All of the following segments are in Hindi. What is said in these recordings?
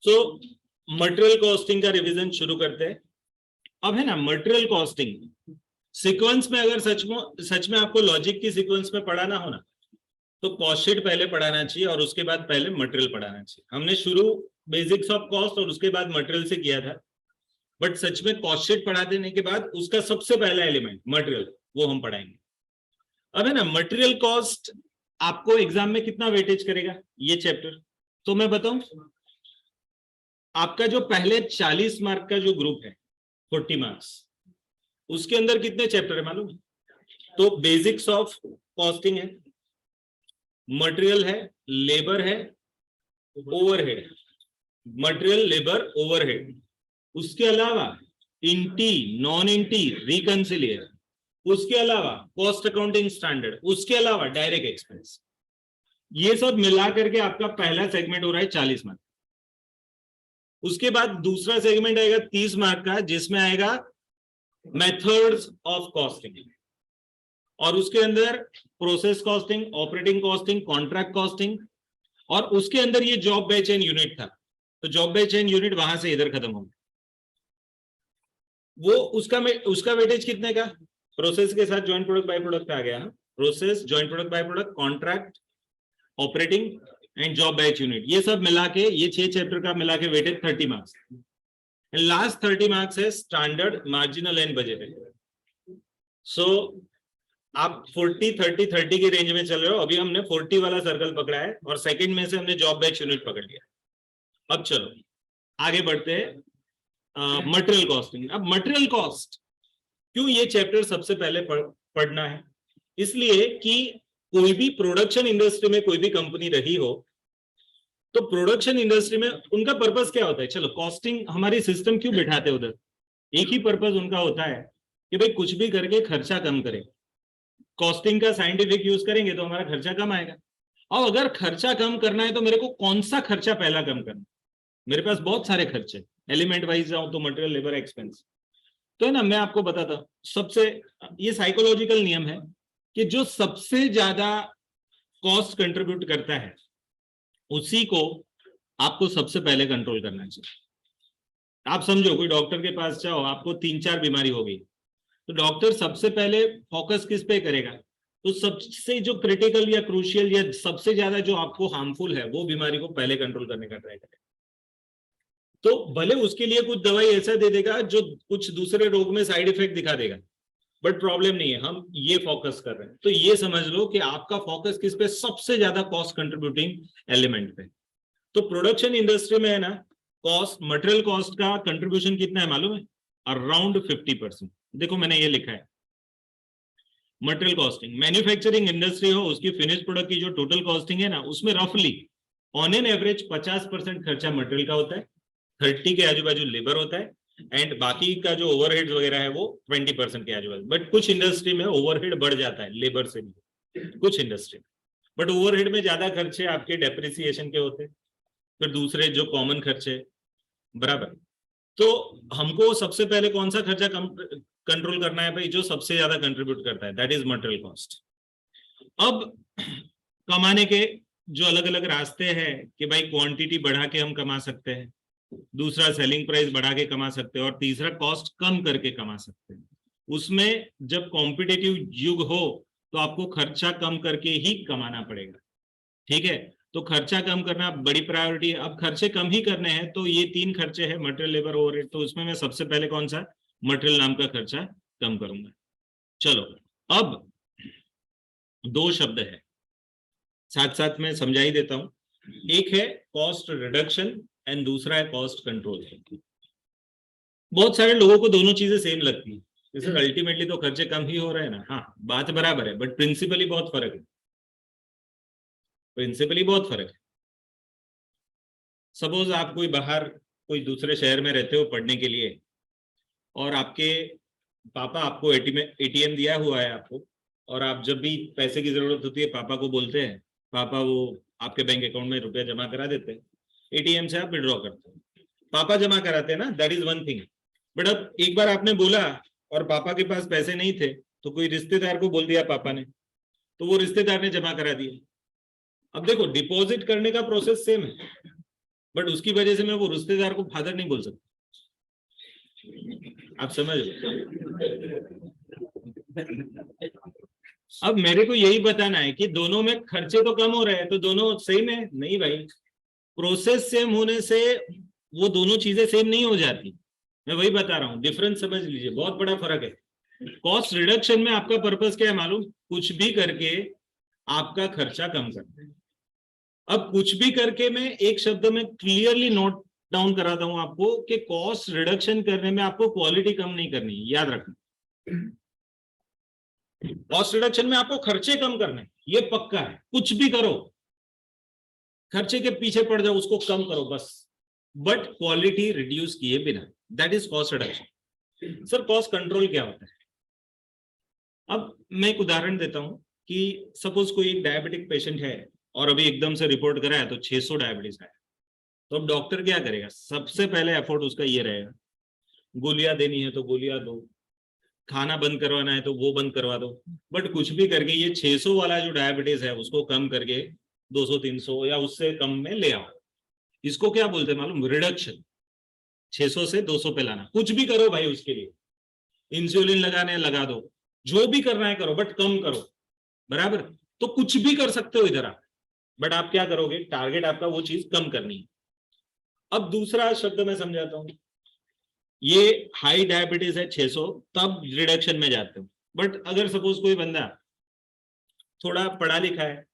सो मटेरियल कॉस्टिंग का रिवीजन शुरू करते हैं। अब है ना मटेरियल कॉस्टिंग सीक्वेंस में, अगर सच में आपको लॉजिक की सीक्वेंस में पढ़ाना हो ना, तो कॉस्ट शीट पहले पढ़ाना चाहिए और उसके बाद पहले मटेरियल पढ़ाना चाहिए। हमने शुरू बेसिक्स ऑफ कॉस्ट और उसके बाद मटेरियल से किया था, बट सच में कॉस्ट शीट पढ़ा देने के बाद उसका सबसे पहला एलिमेंट मटेरियल, वो हम पढ़ाएंगे। अब है ना मटेरियल कॉस्ट आपको एग्जाम में कितना वेटेज करेगा ये चैप्टर, तो मैं बताऊं, आपका जो पहले 40 मार्क का जो ग्रुप है 40 मार्क्स, उसके अंदर कितने चैप्टर है मालूम? तो बेसिक्स ऑफ कॉस्टिंग है, मटेरियल है, लेबर है, ओवरहेड, मटेरियल लेबर ओवरहेड, उसके अलावा इंटी नॉन इंटी रिकंसिलियर, उसके अलावा कॉस्ट अकाउंटिंग स्टैंडर्ड, उसके अलावा डायरेक्ट एक्सपेंस, ये सब मिला करके आपका पहला सेगमेंट हो रहा है 40 मार्क। उसके बाद दूसरा सेगमेंट आएगा 30 मार्क का, जिसमें आएगा मेथड्स ऑफ कॉस्टिंग, और उसके अंदर process costing, operating costing, contract costing, और उसके अंदर ये जॉब बेच एंड यूनिट था, तो जॉब बेच एंड यूनिट वहां से इधर खत्म हो गया। वो उसका वेटेज कितने का? प्रोसेस के साथ जॉइंट प्रोडक्ट बाय प्रोडक्ट आ गया, process, joint product by product, contract, operating and job batch unit, ये सब मिला के, ये 6 चैप्टर का मिला के वेटेज 30 मार्क्स। लास्ट 30 मार्क्स है स्टैंडर्ड, मार्जिनल एंड बजट। सो आप 40 30 30 की रेंज में चल रहे हो। अभी हमने 40 वाला सर्कल पकड़ा है और सेकंड में से हमने जॉब बैच यूनिट पकड़ लिया। अब चलो आगे बढ़ते हैं मटेरियल कॉस्टिंग। अब मटेरियल कॉस्ट क्यों ये चैप्टर सबसे पहले पढ़ना है? इसलिए कि कोई भी प्रोडक्शन इंडस्ट्री में कोई भी कंपनी रही हो, तो प्रोडक्शन इंडस्ट्री में उनका पर्पस क्या होता है? चलो कॉस्टिंग हमारी सिस्टम क्यों बिठाते हैं उधर? एक ही पर्पस उनका होता है कि भाई कुछ भी करके खर्चा कम करें। कॉस्टिंग का साइंटिफिक यूज करेंगे तो हमारा खर्चा कम आएगा। और अगर खर्चा कम करना है तो मेरे को कौन सा खर्चा पहला कम करना? मेरे पास बहुत सारे खर्चे, एलिमेंट वाइज जाऊं तो मटेरियल, लेबर, एक्सपेंस। तो है ना, मैं आपको बताता हूं, सबसे ये साइकोलॉजिकल नियम है कि जो सबसे ज्यादा कॉस्ट कंट्रीब्यूट करता है उसी को आपको सबसे पहले कंट्रोल करना चाहिए। आप समझो कोई डॉक्टर के पास जाओ, आपको 3-4 बीमारी होगी, तो डॉक्टर सबसे पहले फोकस किस पे करेगा? तो सबसे जो क्रिटिकल या क्रूशियल या सबसे ज्यादा जो आपको हार्मफुल है वो बीमारी को पहले कंट्रोल करने का ट्राई करेगा। तो भले उसके लिए कुछ दवाई ऐसा दे देगा जो कुछ दूसरे रोग में साइड इफेक्ट दिखा देगा, बट प्रॉब्लम नहीं है, हम ये फोकस कर रहे हैं। तो ये समझ लो कि आपका फोकस किस पे? सबसे ज्यादा कॉस्ट कंट्रीब्यूटिंग एलिमेंट पे। तो प्रोडक्शन इंडस्ट्री में है ना, कॉस्ट, मटेरियल कॉस्ट का कंट्रीब्यूशन कितना है मालूम है? अराउंड 50%। देखो मैंने ये लिखा है, मटेरियल कॉस्टिंग। मैन्युफैक्चरिंग इंडस्ट्री हो, उसकी फिनिश प्रोडक्ट की जो टोटल कॉस्टिंग है ना, उसमें रफली ऑन एन एवरेज 50% खर्चा मटेरियल का होता है, 30 के आजू बाजू लेबर होता है, एंड बाकी का जो ओवरहेड वगैरह है वो 20% के आजू बाजू। बट कुछ इंडस्ट्री में ओवरहेड बढ़ जाता है लेबर से भी, कुछ इंडस्ट्री में। बट ओवरहेड में ज्यादा खर्चे आपके डेप्रिसिएशन के होते हैं, फिर दूसरे जो कॉमन खर्चे, बराबर। तो हमको सबसे पहले कौन सा खर्चा कंट्रोल करना है भाई? जो सबसे ज्यादा कंट्रीब्यूट करता है, दैट इज मटेरियल कॉस्ट। अब कमाने के जो अलग अलग रास्ते हैं कि भाई क्वांटिटी बढ़ा के हम कमा सकते हैं, दूसरा सेलिंग प्राइस बढ़ा के कमा सकते हैं, और तीसरा कॉस्ट कम करके कमा सकते हैं। उसमें जब कॉम्पिटिटिव युग हो तो आपको खर्चा कम करके ही कमाना पड़ेगा, ठीक है? तो खर्चा कम करना बड़ी प्रायोरिटी है। अब खर्चे कम ही करने हैं तो ये 3 खर्चे हैं, मटेरियल, लेबर, ओवरहेड। तो उसमें मैं सबसे पहले कौन सा? मटेरियल नाम का खर्चा कम करूंगा। चलो अब 2 शब्द है, साथ साथ में समझा ही देता हूं। एक है कॉस्ट रिडक्शन एंड दूसरा है कॉस्ट कंट्रोल। बहुत सारे लोगों को दोनों चीजें सेम लगती है, जैसे अल्टीमेटली तो खर्चे कम ही हो रहे हैं ना। हाँ बात बराबर है, बट प्रिंसिपली बहुत फर्क है, प्रिंसिपली बहुत फर्क है। सपोज आप कोई बाहर कोई दूसरे शहर में रहते हो पढ़ने के लिए, और आपके पापा आपको एटीएम दिया हुआ है आपको, और आप जब भी पैसे की जरूरत होती है पापा को बोलते हैं, पापा वो आपके बैंक अकाउंट में रुपया जमा करा देते हैं, एटीएम से आप विड्रॉ करते हैं, पापा जमा कराते हैं ना, that is one thing. But अब एक बार आपने बोला और पापा के पास पैसे नहीं थे, तो कोई रिश्तेदार को बोल दिया पापा ने, तो वो रिश्तेदार ने जमा करा दिया। अब देखो डिपॉजिट करने का प्रोसेस सेम है, बट उसकी वजह से मैं वो रिश्तेदार को फादर नहीं बोल सकता। आप समझ लो। अब मेरे को यही बताना है कि दोनों में खर्चे तो कम हो रहे हैं, तो दोनों सेम है? नहीं भाई, प्रोसेस सेम होने से वो दोनों चीजें सेम नहीं हो जाती। मैं वही बता रहा हूँ, डिफरेंस समझ लीजिए, बहुत बड़ा फर्क है। कॉस्ट रिडक्शन में आपका पर्पस क्या है मालूम? कुछ भी करके आपका खर्चा कम करना है। अब कुछ भी करके मैं एक शब्द में क्लियरली नोट डाउन कराता हूं आपको कि कॉस्ट रिडक्शन करने में आपको क्वालिटी कम नहीं करनी है, याद रखना। कॉस्ट रिडक्शन में आपको खर्चे कम करने, ये पक्का है। कुछ भी करो, खर्चे के पीछे पड़ जाओ, उसको कम करो बस, बट क्वालिटी रिड्यूस किए बिना। That is cost reduction. Sir cost control क्या होता है? अब मैं एक उदाहरण देता हूं कि सपोज कोई एक डायबिटिक पेशेंट है और अभी एकदम से रिपोर्ट कराया तो 600 डायबिटीज है, तो अब डॉक्टर क्या करेगा? सबसे पहले एफर्ट उसका ये रहेगा, गोलियां देनी है तो गोलियां दो, खाना बंद करवाना है तो वो बंद करवा दो। बट कुछ भी करके ये 600 वाला जो डायबिटीज है उसको कम करके 200-300 या उससे कम में ले आओ। इसको क्या बोलते हैं मालूम? रिडक्शन। 600 से 200 पे लाना। कुछ भी करो भाई उसके लिए, इंसुलिन लगाने लगा दो, जो भी करना है करो, बट कम करो। बराबर? तो कुछ भी कर सकते हो इधर आप, बट आप क्या करोगे? टारगेट आपका वो चीज कम करनी है। अब दूसरा शब्द मैं समझाता हूं, ये हाई डायबिटीज है 600, तब रिडक्शन में जाते हो। बट अगर सपोज कोई बंदा थोड़ा पढ़ा लिखा है,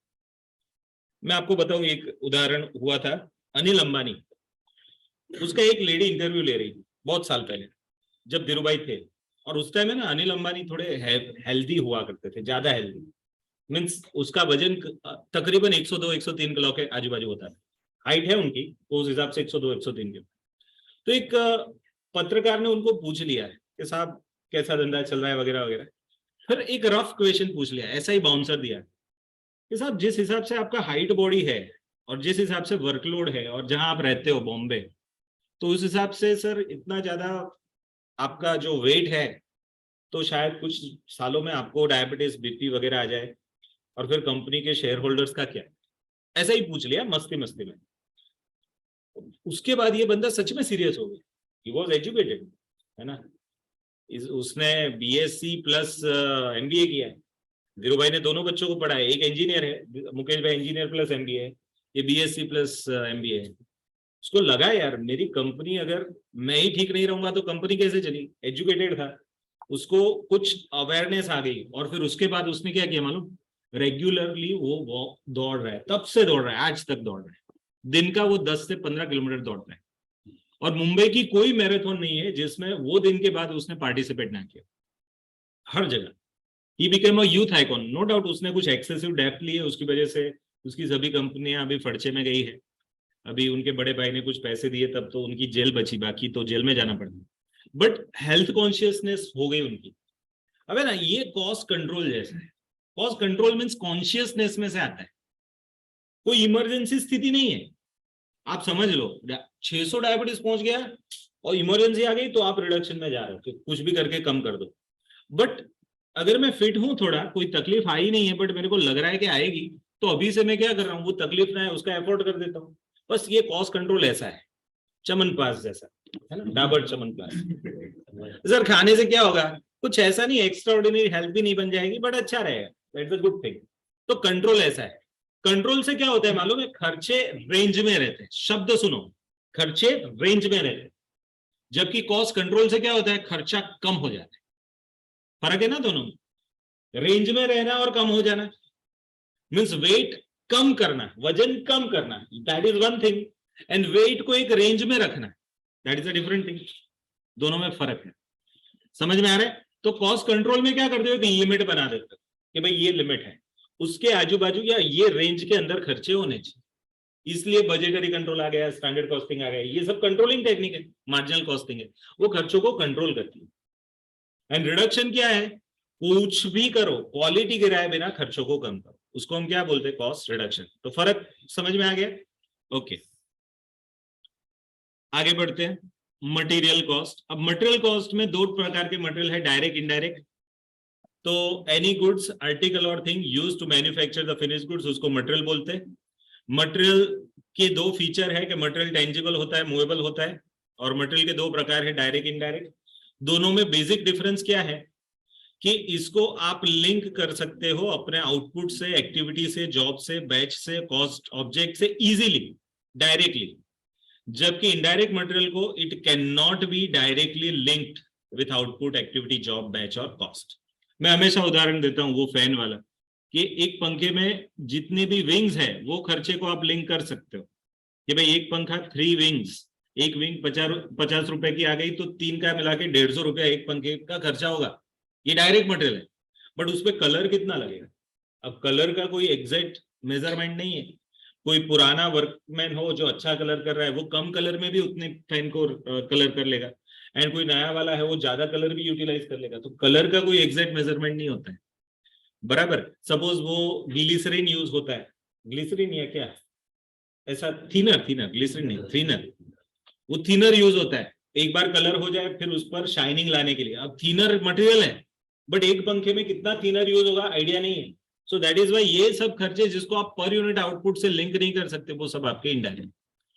मैं आपको बताऊं, एक उदाहरण हुआ था, अनिल अंबानी, उसका एक लेडी इंटरव्यू ले रही थी बहुत साल पहले, जब धीरूभाई थे। और उस टाइम में ना अनिल अंबानी थोड़े हेल्दी हुआ करते थे, ज्यादा हेल्दी, मीन्स उसका वजन तकरीबन 102-103 किलो के आजू बाजू होता है। हाइट है उनकी तो उस हिसाब से 102-103 किलो। तो एक पत्रकार ने उनको पूछ लिया है कि साहब कैसा धंधा चल रहा है वगैरह वगैरह। फिर एक रफ क्वेश्चन पूछ लिया, ऐसा ही बाउंसर दिया कि साहब जिस हिसाब से आपका हाइट बॉडी है और जिस हिसाब से वर्कलोड है और जहां आप रहते हो बॉम्बे, तो उस हिसाब से सर इतना ज्यादा आपका जो वेट है तो शायद कुछ सालों में आपको डायबिटीज बीपी वगैरह आ जाए, और फिर कंपनी के शेयर होल्डर्स का क्या? ऐसा ही पूछ लिया मस्ती मस्ती में। उसके बाद ये बंदा सच में सीरियस हो गया। ही वॉज एजुकेटेड, है ना, उसने बीएससी प्लस एमबीए किया है। धीरू भाई ने दोनों बच्चों को पढ़ाया, एक इंजीनियर है, मुकेश भाई इंजीनियर प्लस एमबीए है, ये बीएससी प्लस एमबीए है। उसको लगा यार मेरी कंपनी, अगर मैं ही ठीक नहीं रहूंगा तो कंपनी कैसे चली? एजुकेटेड था, उसको कुछ अवेयरनेस आ गई, और फिर उसके बाद उसने क्या किया मालूम? रेगुलरली वो दौड़ रहा है, तब से दौड़ रहा है, आज तक दौड़ रहा है। दिन का वो 10 से 15 किलोमीटर दौड़ता है। और मुंबई की कोई मैराथन नहीं है जिसमें वो दिन के बाद उसने पार्टिसिपेट ना किया, हर जगह। He became a youth icon, no doubt. उसने कुछ एक्सेसिव डेप्थ ली है, उसकी वजह से उसकी सभी कंपनियां अभी फर्चे में गई है। अभी उनके बड़े भाई ने कुछ पैसे दिए तब तो उनकी जेल बची, बाकी तो जेल में जाना पड़ता। बट हेल्थ कॉन्शियसनेस हो गई उनकी। अब है ना, ये कॉस्ट कंट्रोल जैसा है। कॉस्ट कंट्रोल मीन्स कॉन्शियसनेस में से आता है, कोई इमरजेंसी स्थिति नहीं है। आप समझ लो 600 डायबिटीज पहुंच गया और इमरजेंसी आ गई तो आप रिडक्शन में जा रहे हो कि कुछ भी करके कम कर दो। बट अगर मैं फिट हूं, थोड़ा कोई तकलीफ आई नहीं है बट मेरे को लग रहा है कि आएगी, तो अभी से मैं क्या कर रहा हूँ, वो तकलीफ ना है उसका एफोर्ड कर देता हूँ। बस ये कॉस्ट कंट्रोल ऐसा है, चमनप्राश जैसा, है ना, डाबर चमनप्राश। सर खाने से क्या होगा? कुछ ऐसा नहीं, एक्स्ट्रा ऑर्डिनरी हेल्थ भी नहीं बन जाएगी, बट अच्छा रहेगा, दैट्स अ गुड थिंग। तो कंट्रोल ऐसा है। कंट्रोल से क्या होता है मालूम है? खर्चे रेंज में रहते हैं। शब्द सुनो, खर्चे रेंज में रहते हैं, जबकि कॉस्ट कंट्रोल से क्या होता है? खर्चा कम हो जाता है। फर्क है ना दोनों में, रेंज में रहना और कम हो जाना। मीन्स वेट कम करना, वजन कम करना, that is one thing, and weight को एक रेंज में रखना, that is a different thing. दोनों में फर्क है, समझ में आ रहा है? तो कॉस्ट कंट्रोल में क्या करते हो कि लिमिट बना देते हो कि भाई ये लिमिट है, उसके आजू बाजू या ये रेंज के अंदर खर्चे होने चाहिए। इसलिए बजटरी कंट्रोल आ गया, स्टैंडर्ड कॉस्टिंग आ गया, ये सब कंट्रोलिंग टेक्निक है। मार्जिनल कॉस्टिंग है, वो खर्चों को कंट्रोल करती है। एंड रिडक्शन क्या है? कुछ भी करो, क्वालिटी गिराए बिना खर्चों को कम करो, उसको हम क्या बोलते हैं? Cost reduction. तो फर्क समझ में आ गया? ओके, आगे बढ़ते हैं। Material cost. अब मटेरियल कॉस्ट में दो प्रकार के मटेरियल है, डायरेक्ट इनडायरेक्ट। तो एनी गुड्स, आर्टिकल और thing use to manufacture the finish goods, उसको मटेरियल बोलते हैं। मटेरियल कि दो फीचर है कि मटेरियल टेंजिबल होता है, मूवेबल होता है, और मटेरियल के दो प्रकार है, डायरेक्ट इनडायरेक्ट। दोनों में बेसिक डिफरेंस क्या है कि इसको आप लिंक कर सकते हो अपने आउटपुट से, एक्टिविटी से, जॉब से, बैच से, कॉस्ट ऑब्जेक्ट से इजीली, डायरेक्टली, जबकि इनडायरेक्ट मटेरियल को it can not be directly linked with output, activity, job, batch और कॉस्ट। मैं हमेशा उदाहरण देता हूं वो फैन वाला, कि एक पंखे में जितने भी विंग्स है वो खर्चे को आप लिंक कर सकते हो कि भाई एक पंखा 3 विंग्स, एक विंग 50 रुपए की आ गई तो 3 का मिला के 150 रुपया एक पंखे का खर्चा होगा। ये डायरेक्ट मटेरियल है, बट उस पर कलर कितना लगेगा? अब कलर का कोई एग्जैक्ट मेजरमेंट नहीं है। कोई पुराना वर्कमैन हो जो अच्छा कलर कर रहा है, वो कम कलर में भी उतने फैन को कलर कर लेगा, एंड कोई नया वाला है वो ज्यादा कलर भी यूटिलाइज कर लेगा। तो कलर का कोई एग्जैक्ट मेजरमेंट नहीं होता है, बराबर। सपोज वो ग्लिसरीन यूज होता है, ग्लिसरीन या क्या ऐसा, थिनर ग्लिसरीन नहीं, थिनर, वो थिनर यूज होता है एक बार कलर हो जाए फिर उस पर शाइनिंग लाने के लिए। अब थिनर मटेरियल है, बट एक पंखे में कितना थिनर यूज होगा आइडिया नहीं है। सो दैट इज वाई ये सब खर्चे जिसको आप पर यूनिट आउटपुट से लिंक नहीं कर सकते, वो सब आपके इनडायरेक्ट।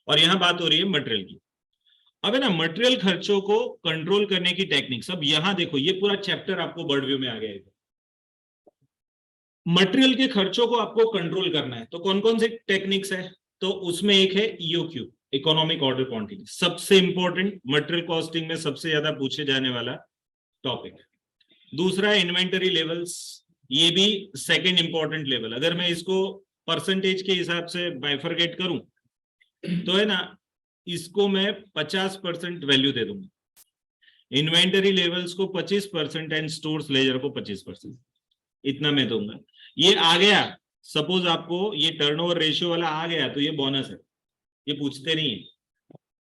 और यहां बात हो रही है मटेरियल की। अब है ना, मटेरियल खर्चों को कंट्रोल करने की टेक्निक्स। अब यहां देखो, ये पूरा चैप्टर आपको बर्ड व्यू में आ गया है। मटेरियल के खर्चों को आपको कंट्रोल करना है, तो कौन कौन से टेक्निक्स है? तो उसमें एक है ईओक्यू, इकोनॉमिक ऑर्डर क्वांटिटी, सबसे इंपॉर्टेंट मटेरियल कॉस्टिंग में सबसे ज्यादा पूछे जाने वाला टॉपिक। दूसरा है इन्वेंटरी लेवल्स, ये भी सेकंड इंपॉर्टेंट लेवल। अगर मैं इसको परसेंटेज के हिसाब से बाइफरकेट करूं तो है ना, इसको मैं 50% वैल्यू दे दूंगा, इन्वेंटरी लेवल्स को 25% एंड स्टोर्स लेजर को 25%, इतना मैं दूंगा। ये आ गया, सपोज आपको ये टर्नओवर रेशियो वाला आ गया तो ये बोनस है, ये पूछते नहीं है,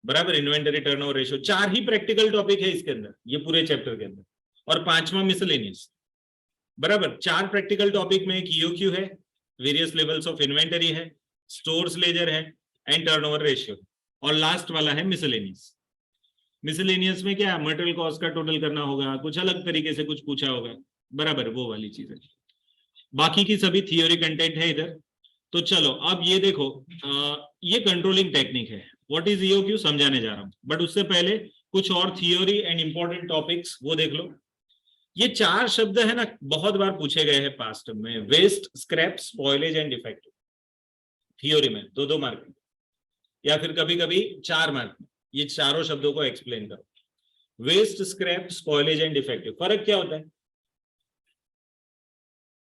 बराबर। इन्वेंटरी टर्नओवर रेशियो, 4 ही प्रैक्टिकल टॉपिक है इसके अंदर, ये पूरे चैप्टर के अंदर, और 5वां मिसलेनियस, बराबर। 4 प्रैक्टिकल टॉपिक में एक ईओक्यू है, वेरियस लेवल्स ऑफ इन्वेंटरी है, स्टोर्स लेजर है, एंड टर्नओवर रेशियो, और लास्ट वाला है मिसलेनियस। मिसलेनियस में क्या, मटेरियल कॉस्ट का टोटल करना होगा, कुछ अलग तरीके से कुछ पूछा होगा, बराबर, वो वाली चीज है। बाकी की सभी थियोरी कंटेंट है इधर। तो चलो अब ये देखो, ये कंट्रोलिंग टेक्निक है, व्हाट इज ईओक्यू समझाने जा रहा हूं, बट उससे पहले कुछ और थियोरी एंड इंपॉर्टेंट टॉपिक्स वो देख लो। ये 4 शब्द है ना, बहुत बार पूछे गए हैं पास्ट में, waste, scrap, spoilage and defective, theory में 2-2 मार्क, या फिर कभी कभी 4 मार्क में। ये चारों शब्दों को एक्सप्लेन करो, waste, scrap, spoilage and defective. फर्क क्या होता है?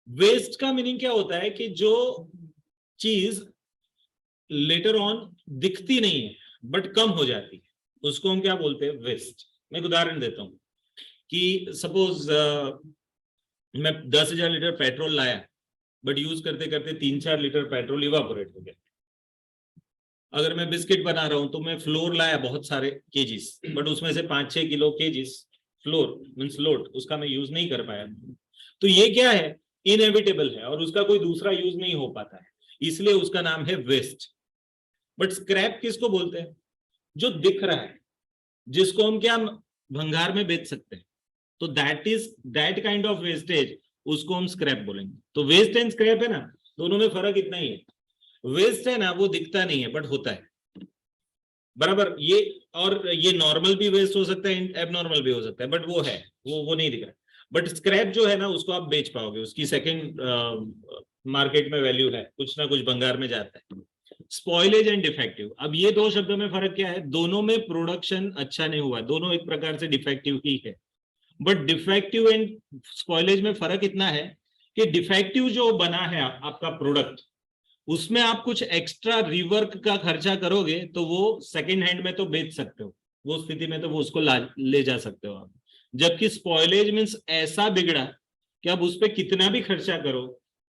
वेस्ट का मीनिंग क्या होता है कि जो चीज लेटर ऑन दिखती नहीं है बट कम हो जाती है, उसको हम क्या बोलते हैं? वेस्ट। मैं एक उदाहरण देता हूं कि सपोज मैं 10,000 लीटर पेट्रोल लाया, बट यूज करते करते 3-4 लीटर पेट्रोल इवापोरेट हो गया। अगर मैं बिस्किट बना रहा हूं तो मैं फ्लोर लाया बहुत सारे केजीस, बट उसमें से 5-6 kilo kgs floor means load, उसका मैं यूज नहीं कर पाया। तो ये क्या है? इनएविटेबल है, और उसका कोई दूसरा यूज नहीं हो पाता है, इसलिए उसका नाम है वेस्ट। बट स्क्रैप किसको बोलते हैं? जो दिख रहा है, जिसको हम क्या भंगार में बेच सकते हैं, तो दैट काइंड ऑफ वेस्टेज, उसको हम स्क्रैप बोलेंगे। तो वेस्ट एंड स्क्रैप है ना, दोनों में फर्क इतना ही है। वेस्ट है ना, वो दिखता नहीं है बट होता है, बराबर। ये और ये नॉर्मल भी वेस्ट हो सकता है, एबनॉर्मल भी हो सकता है, बट वो है, वो नहीं दिख रहा। बट स्क्रैप जो है ना, उसको आप बेच पाओगे, उसकी सेकंड मार्केट में वैल्यू है, कुछ ना कुछ भंगार में जाता है। स्पॉइलेज एंड डिफेक्टिव, अब ये 2 शब्दों में फर्क क्या है? दोनों में प्रोडक्शन अच्छा नहीं हुआ, दोनों एक प्रकार से डिफेक्टिव ही है। बट डिफेक्टिव एंड स्पॉइलेज में फर्क इतना है कि डिफेक्टिव जो बना है आपका प्रोडक्ट, उसमें आप कुछ एक्स्ट्रा रिवर्क का खर्चा करोगे तो वो सेकंड हैंड में तो बेच सकते हो, वो स्थिति में तो वो उसको ले जा सकते हो आप। जबकि स्पॉइलेज मीन्स ऐसा बिगड़ा कि अब उस पर कितना भी खर्चा करो,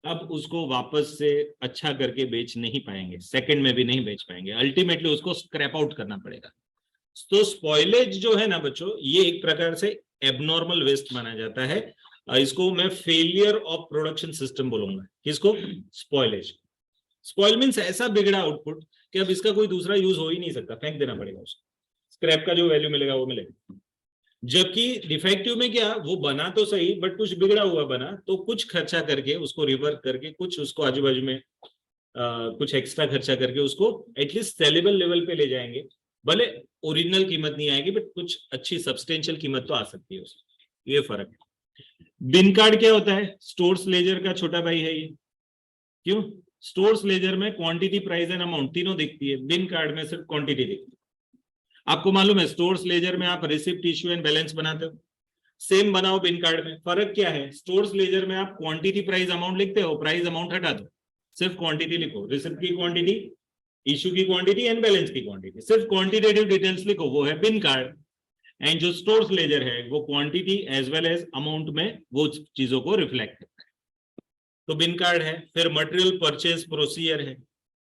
अब उसको वापस से अच्छा करके बेच नहीं पाएंगे, सेकंड में भी नहीं बेच पाएंगे, अल्टीमेटली उसको स्क्रैप आउट करना पड़ेगा। तो स्पॉइलेज जो है ना बच्चों, ये एक प्रकार से एबनॉर्मल वेस्ट माना जाता है। इसको मैं फेलियर ऑफ प्रोडक्शन सिस्टम बोलूंगा। किसको? स्पॉइलेज। स्पॉइल मीन्स ऐसा बिगड़ा आउटपुट कि अब इसका कोई दूसरा यूज हो ही नहीं सकता, फेंक देना पड़ेगा उसको, स्क्रैप का जो वैल्यू मिलेगा वो मिलेगा। जबकि डिफेक्टिव में क्या, वो बना तो सही बट कुछ बिगड़ा हुआ बना, तो कुछ खर्चा करके उसको रिवर्क करके कुछ उसको आजू बाजू में कुछ एक्स्ट्रा खर्चा करके उसको एटलीस्ट सेलेबल लेवल पे ले जाएंगे, भले ओरिजिनल कीमत नहीं आएगी बट कुछ अच्छी सब्सटेंशियल कीमत तो आ सकती है उसकी, ये फर्क है। बिन कार्ड क्या होता है? स्टोर्स लेजर का छोटा भाई है ये। क्यों? स्टोर्स लेजर में क्वांटिटी, प्राइस एंड अमाउंट तीनों दिखती है, बिन कार्ड में सिर्फ क्वांटिटी दिखती है। आपको मालूम है स्टोर्स लेजर में आप रिसिप्ट, इश्यू एंड बैलेंस बनाते हो, सेम बनाओ बिन कार्ड में। फर्क क्या है? स्टोर्स लेजर में आप क्वांटिटी, प्राइस, अमाउंट लिखते हो, प्राइस अमाउंट हटा दो, सिर्फ क्वांटिटी लिखो, रिसिप्ट की क्वांटिटी, इश्यू की क्वांटिटी एंड बैलेंस की क्वांटिटी, सिर्फ क्वांटिटेटिव डिटेल्स लिखो, वो है बिन कार्ड। एंड जो स्टोर्स लेजर है वो quantity as well as amount में वो चीजों को रिफ्लेक्ट करता है, तो बिन कार्ड है। फिर मटेरियल परचेज प्रोसीजर है,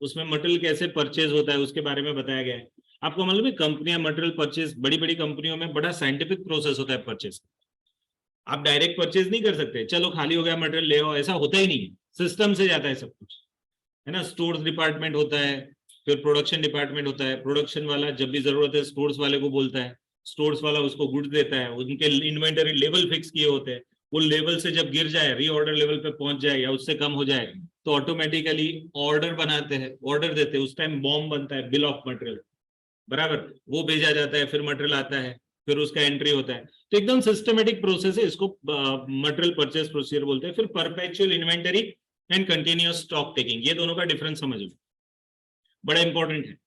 उसमें मटेरियल कैसे परचेज होता है उसके बारे में बताया गया है। आपको मालूम है कंपनियां मटेरियल परचेज, बड़ी बड़ी कंपनियों में बड़ा साइंटिफिक प्रोसेस होता है परचेज। आप डायरेक्ट परचेज नहीं कर सकते, चलो खाली हो गया मटेरियल ले आओ, ऐसा होता ही नहीं है, सिस्टम से जाता है सब कुछ, है ना। स्टोर्स डिपार्टमेंट होता है, फिर प्रोडक्शन डिपार्टमेंट होता है, प्रोडक्शन वाला जब भी जरूरत है स्टोर्स वाले को बोलता है, स्टोर्स वाला उसको गुड्स देता है, उनके इन्वेंटरी लेवल फिक्स किए होते हैं, वो लेवल से जब गिर जाए, रीऑर्डर लेवल पे पहुंच जाए या उससे कम हो जाए तो ऑटोमेटिकली ऑर्डर बनाते हैं, ऑर्डर देते हैं, उस टाइम बॉम्ब बनता है, बिल ऑफ मटेरियल, बराबर, वो भेजा जाता है, फिर मटेरियल आता है, फिर उसका एंट्री होता है, तो एकदम सिस्टमेटिक प्रोसेस है, इसको मटेरियल परचेज प्रोसीजर बोलते हैं। फिर perpetual inventory and continuous stock taking, ये दोनों का डिफरेंस समझ लो, बड़ा इंपॉर्टेंट है।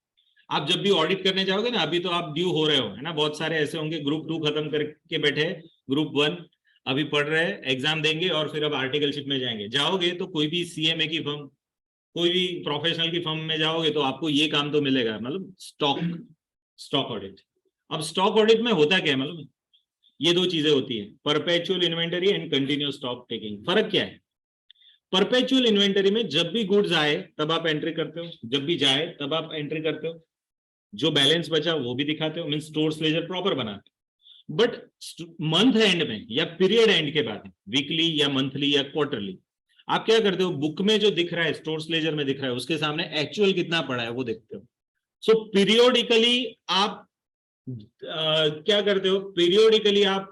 आप जब भी ऑडिट करने जाओगे ना, अभी तो आप ड्यू हो रहे हो, है ना, बहुत सारे ऐसे होंगे ग्रुप 2 खत्म करके बैठे, ग्रुप 1 अभी पढ़ रहे हैं, एग्जाम देंगे और फिर अब आर्टिकलशिप में जाएंगे। जाओगे तो कोई भी सीएमए की फर्म, कोई भी प्रोफेशनल की फर्म में जाओगे तो आपको ये काम तो मिलेगा, मतलब स्टॉक ऑडिट। अब स्टॉक ऑडिट में होता क्या है मतलब, ये दो चीजें होती है, perpetual inventory and continuous stock taking. फर्क क्या है? परपेचुअल इन्वेंटरी में जब भी गुड्स आए तब आप एंट्री करते हो, जब भी जाए तब आप एंट्री करते हो, जो बैलेंस बचा वो भी दिखाते हो, मीन स्टोर्स लेजर प्रॉपर बनाते हो। बट मंथ एंड में या पीरियड एंड के बाद, वीकली या मंथली या क्वार्टरली, आप क्या करते हो, बुक में जो दिख रहा है, स्टोर्स लेजर में दिख रहा है, उसके सामने एक्चुअल कितना पड़ा है वो देखते हो। सो पीरियोडिकली आप क्या करते हो, पीरियोडिकली आप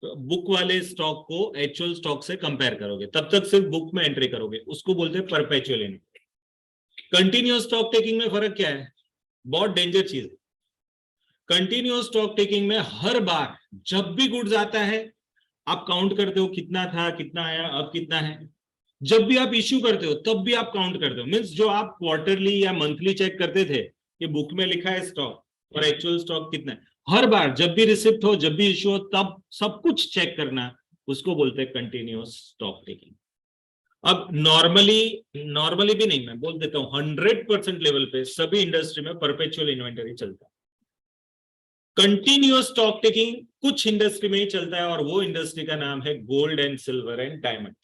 बुक वाले स्टॉक को एक्चुअल स्टॉक से कंपेयर करोगे, तब तक सिर्फ बुक में एंट्री करोगे, उसको बोलते हैं perpetual inventory. Continuous stock taking में फर्क क्या है? बहुत डेंजर चीज है। कंटिन्यूअस स्टॉक टेकिंग में हर बार जब भी गुड्स आता है आप काउंट करते हो, कितना था, कितना आया, अब कितना है। जब भी आप इश्यू करते हो तब भी आप काउंट करते हो, मीन्स जो आप क्वार्टरली या मंथली चेक करते थे कि बुक में लिखा है स्टॉक और एक्चुअल स्टॉक कितना है, हर बार जब भी रिसिप्ट हो, जब भी इश्यू हो, तब सब कुछ चेक करना, उसको बोलते हैं कंटिन्यूअस स्टॉक टेकिंग। अब नॉर्मली भी नहीं, मैं बोल देता हूं 100% लेवल पे सभी इंडस्ट्री में परपेचुअल इन्वेंटरी चलता है। कंटिन्यूअस स्टॉक टेकिंग कुछ इंडस्ट्री में ही चलता है, और वो इंडस्ट्री का नाम है gold and silver and diamond,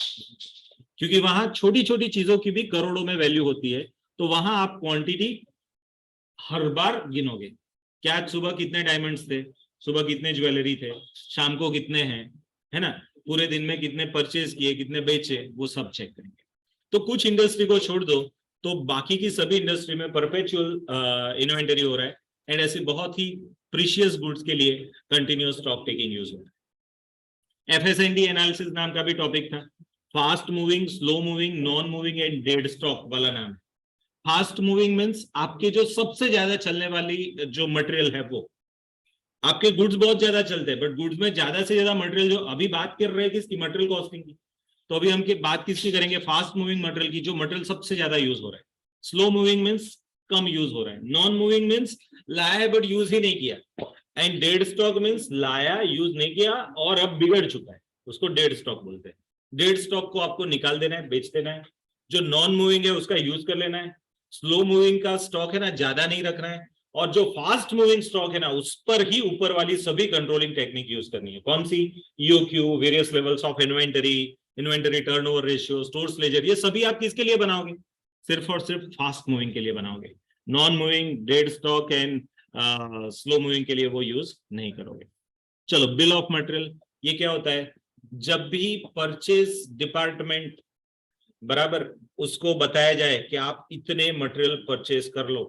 क्योंकि वहां छोटी छोटी चीजों की भी करोड़ों में वैल्यू होती है, तो वहां आप क्वांटिटी हर बार गिनोगे, क्या आज सुबह कितने डायमंड्स थे, सुबह कितने ज्वेलरी थे, शाम को कितने हैं, है ना, पूरे दिन में कितने परचेज किए, कितने बेचे, वो सब चेक करेंगे। तो कुछ इंडस्ट्री को छोड़ दो तो बाकी की सभी इंडस्ट्री में परपेचुअल इन्वेंटरी हो रहा है, एंड ऐसे बहुत ही प्रीशियस गुड्स के लिए कंटिन्यूअस स्टॉक टेकिंग यूज हो रहा है। एफएसएनडी एनालिसिस नाम का भी टॉपिक था, fast moving, slow moving, non moving and dead stock वाला नाम। फास्ट मूविंग मीन्स आपके जो सबसे ज्यादा चलने वाली जो मटेरियल है, वो आपके गुड्स बहुत ज्यादा चलते हैं, बट गुड्स में ज्यादा से ज्यादा मटेरियल, जो अभी बात कर रहे हैं किसकी, मटेरियल कॉस्टिंग की, तो अभी हम बात किसकी करेंगे, फास्ट मूविंग मटेरियल की, जो मटेरियल सबसे ज्यादा यूज हो रहा है। स्लो मूविंग मीन्स कम यूज हो रहा है, नॉन मूविंग मीन्स लाया है बट यूज ही नहीं किया, एंड डेड स्टॉक मीन्स लाया, यूज नहीं किया और अब बिगड़ चुका है, उसको डेड स्टॉक बोलते हैं। डेड स्टॉक को आपको निकाल देना है, बेच देना है। जो नॉन मूविंग है उसका यूज कर लेना है। स्लो मूविंग का स्टॉक है ना, ज्यादा नहीं रखना है, और जो फास्ट मूविंग स्टॉक है ना, उस पर ही ऊपर वाली सभी कंट्रोलिंग टेक्निक यूज करनी है। कौन सी? EOQ, various levels of inventory, inventory turnover ratio, stores ledger, ये सभी आप किसके लिए बनाओगे? सिर्फ और सिर्फ फास्ट मूविंग के लिए बनाओगे। Non moving, dead stock and slow moving के लिए वो यूज नहीं करोगे। चलो, बिल ऑफ मटेरियल, ये क्या होता है? जब भी परचेज डिपार्टमेंट बराबर उसको बताया जाए कि आप इतने मटेरियल परचेज कर लो,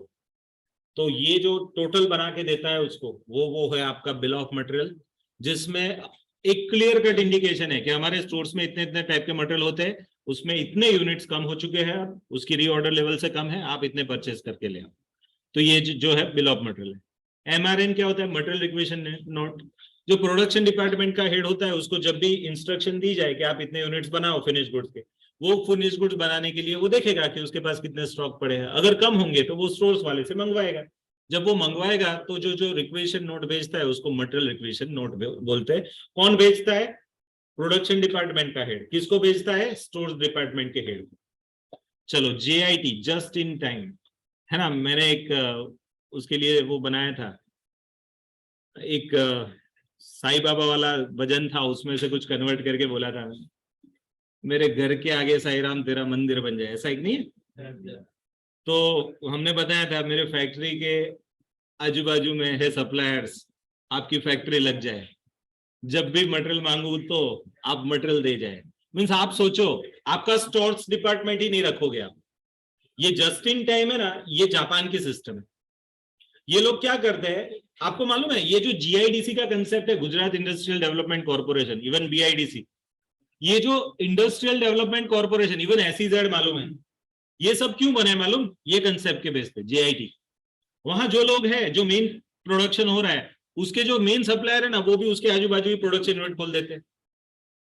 तो ये जो टोटल बना के देता है उसको, वो है आपका बिल ऑफ मटेरियल, जिसमें एक क्लियर कट इंडिकेशन है कि हमारे स्टोर्स में इतने इतने टाइप के मटेरियल होते हैं, उसमें इतने यूनिट्स कम हो चुके हैं, अब उसकी रीऑर्डर लेवल से कम है, आप इतने परचेज करके ले आओ। तो ये जो है बिल ऑफ मटेरियल है। MRN क्या होता है? Material requisition note. जो प्रोडक्शन डिपार्टमेंट का हेड होता है, उसको जब भी इंस्ट्रक्शन दी जाए कि आप इतने यूनिट्स बनाओ फिनिश गुड्स के, वो फिनिश गुड्स बनाने के लिए वो देखेगा कि उसके पास कितने स्टॉक पड़े हैं। अगर कम होंगे तो वो स्टोर्स वाले से मंगवाएगा। जब वो मंगवाएगा तो जो रिक्वेशन नोट भेजता है उसको मटेरियल रिक्वेशन नोट बोलते हैं। कौन भेजता है? प्रोडक्शन डिपार्टमेंट का हेड। किसको भेजता है? स्टोर्स डिपार्टमेंट के हेड को। चलो, JIT, जस्ट इन टाइम, है ना। मैंने एक उसके लिए वो बनाया था, एक साईं बाबा वाला भजन था, उसमें से कुछ कन्वर्ट करके बोला था, मेरे घर के आगे साईं राम तेरा मंदिर बन जाए, ऐसा एक नहीं है। तो हमने बताया था मेरे फैक्ट्री के आजू बाजू में है सप्लायर्स, आपकी फैक्ट्री लग जाए, जब भी मटेरियल मांगू तो आप मटेरियल दे जाए। मीन्स आप सोचो, आपका स्टोर्स डिपार्टमेंट ही नहीं रखोगे आप। ये जस्ट इन टाइम है ना, ये जापान की सिस्टम है। ये लोग क्या करते हैं आपको मालूम है? ये जो GIDC का कंसेप्ट है, Gujarat industrial development corporation, even BIDC, ये जो industrial development corporation, even SEZ, मालूम है ये सब क्यों बने? मालूम? ये कंसेप्ट के बेस पे JIT। वहां जो लोग हैं, जो मेन प्रोडक्शन हो रहा है, उसके जो मेन सप्लायर है ना, वो भी उसके आजू बाजू ही प्रोडक्शन यूनिट खोल देते हैं।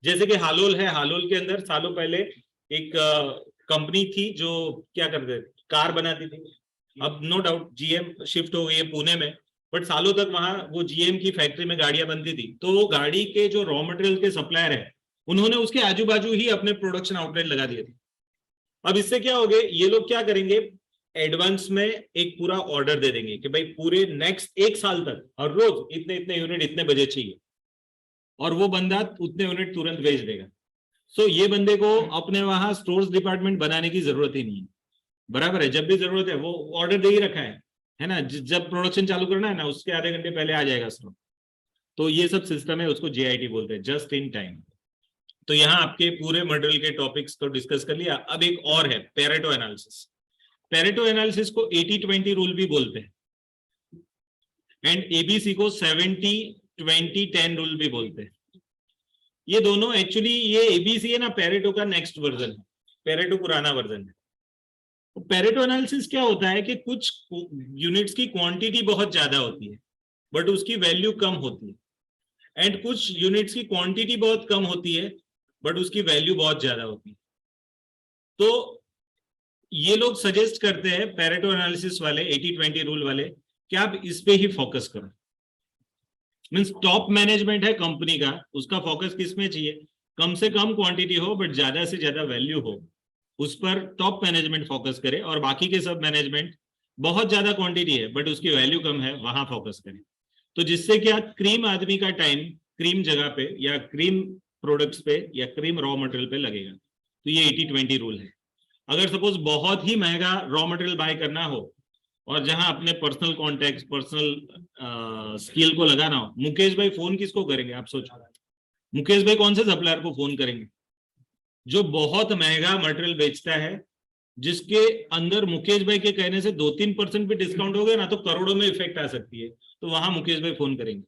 जैसे कि हालोल है, हालोल के अंदर सालों पहले एक कंपनी थी जो क्या करते, कार बनाती थी। अब नो डाउट GM शिफ्ट हो गई है पुणे में, बट सालों तक वहां वो GM की फैक्ट्री में गाड़ियां बनती थी। तो वो गाड़ी के जो रॉ मटेरियल के सप्लायर है, उन्होंने उसके आजू बाजू ही अपने प्रोडक्शन आउटलेट लगा दिए थे। अब इससे क्या हो गए, ये लोग क्या करेंगे, एडवांस में एक पूरा ऑर्डर दे देंगे कि भाई पूरे नेक्स्ट 1 साल तक हर रोज इतने इतने यूनिट इतने बजे चाहिए, और वो बंदा उतने यूनिट तुरंत भेज देगा। सो ये बंदे को अपने वहां स्टोर्स डिपार्टमेंट बनाने की जरूरत ही नहीं है। बराबर है, जब भी जरूरत है वो ऑर्डर दे ही रखा है ना। जब प्रोडक्शन चालू करना है ना, उसके आधे घंटे पहले आ जाएगा स्टॉक। तो ये सब सिस्टम है, उसको JIT बोलते हैं, जस्ट इन टाइम। तो यहाँ आपके पूरे मटेरियल के टॉपिक्स को डिस्कस कर लिया। अब एक और है पेरेटो एनालिसिस। पेरेटो एनालिसिस को 80-20 रूल भी बोलते हैं, एंड ABC को 70-20-10 रूल भी बोलते हैं। ये दोनों एक्चुअली, ये ABC है ना, पेरेटो का नेक्स्ट वर्जन है, पेरेटो पुराना वर्जन है। तो पेरेटो एनालिसिस क्या होता है कि कुछ यूनिट्स की क्वांटिटी बहुत ज्यादा होती है बट उसकी वैल्यू कम होती है, एंड कुछ यूनिट्स की क्वांटिटी बहुत कम होती है बट उसकी वैल्यू बहुत ज्यादा होती है। तो ये लोग सजेस्ट करते हैं, पेरेटो एनालिसिस वाले, 80-20 रूल वाले, कि आप इस पे ही फोकस करो। मीन्स टॉप मैनेजमेंट है कंपनी का, उसका फोकस किस में चाहिए? कम से कम क्वांटिटी हो बट ज्यादा से ज्यादा वैल्यू हो, उस पर टॉप मैनेजमेंट फोकस करे। और बाकी के सब मैनेजमेंट बहुत ज्यादा क्वांटिटी है बट उसकी वैल्यू कम है, वहां फोकस करे। तो जिससे क्या, क्रीम आदमी का टाइम क्रीम जगह पे या क्रीम प्रोडक्ट्स पे या क्रीम रॉ मटेरियल पे लगेगा। तो ये 80-20 रूल है। अगर सपोज बहुत ही महंगा रॉ मटेरियल बाय करना हो और जहां अपने पर्सनल कॉन्टेक्ट, पर्सनल स्किल को लगाना हो, मुकेश भाई फोन किसको करेंगे आप सोचो? मुकेश भाई कौन से सप्लायर को फोन करेंगे? जो बहुत महंगा मटेरियल बेचता है, जिसके अंदर मुकेश भाई के कहने से 2-3% भी डिस्काउंट हो गया ना तो करोड़ों में इफेक्ट आ सकती है। तो वहां मुकेश भाई फोन करेंगे।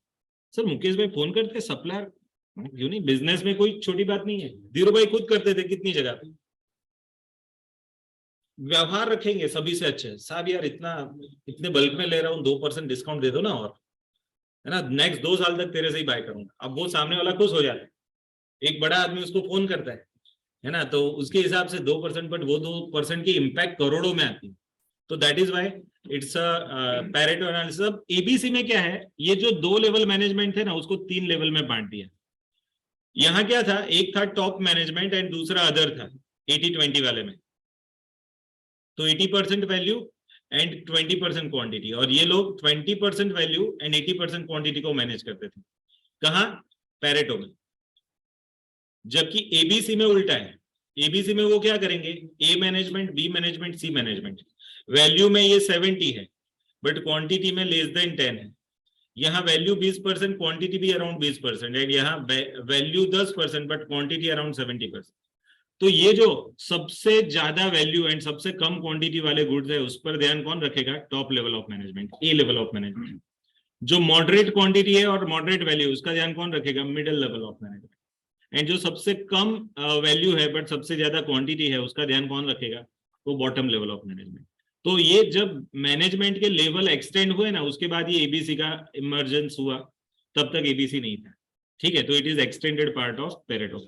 सर मुकेश भाई फोन करते सप्लायर क्यों नहीं? बिजनेस में कोई छोटी बात नहीं है, धीरू भाई खुद करते थे कितनी जगह पे। व्यवहार रखेंगे सभी से अच्छे, साहब यार इतने बल्क में ले रहा हूँ, 2% डिस्काउंट दे दो ना, और है ना, नेक्स्ट 2 साल तक तेरे से ही बाय करूंगा। अब वो सामने वाला खुश हो जाता है, एक बड़ा आदमी उसको फोन करता है ना, तो उसके हिसाब से 2%, बट वो 2% की इम्पैक्ट करोड़ों में आती है। तो that is why it's a Pareto analysis. अब ABC में क्या है, ये जो 2 लेवल मैनेजमेंट है ना, उसको 3 लेवल में बांट दिया। यहाँ क्या था, एक था टॉप मैनेजमेंट एंड दूसरा अदर था 80-20 वाले में। तो 80% वैल्यू एंड 20% क्वांटिटी, और ये लोग 20% वैल्यू एंड 80% क्वांटिटी को मैनेज करते थे। कहाँ? पेरेटो में। जबकि ABC में उल्टा है। ABC में वो क्या करेंगे, A management, B management, C management. Value में ये 70 है बट क्वांटिटी में लेस देन 10 है। यहाँ वैल्यू 20%, क्वांटिटी भी अराउंड 20%, एंड यहाँ वैल्यू 10% बट क्वांटिटी अराउंड 70%। तो ये जो सबसे ज्यादा वैल्यू एंड सबसे कम क्वांटिटी वाले गुड्स है, उस पर ध्यान कौन रखेगा? Top level of management, A level of management. जो मॉडरेट क्वांटिटी है और मॉडरेट वैल्यू, उसका ध्यान कौन रखेगा? Middle level of management. And जो सबसे कम वैल्यू है बट सबसे ज्यादा क्वांटिटी है उसका ध्यान कौन रखेगा? वो बॉटम लेवल ऑफ मैनेजमेंट। तो ये जब मैनेजमेंट के लेवल एक्सटेंड हुए ना उसके बाद ये एबीसी का इमर्जेंस हुआ, तब तक एबीसी नहीं था। ठीक है, तो it is extended part of Pareto.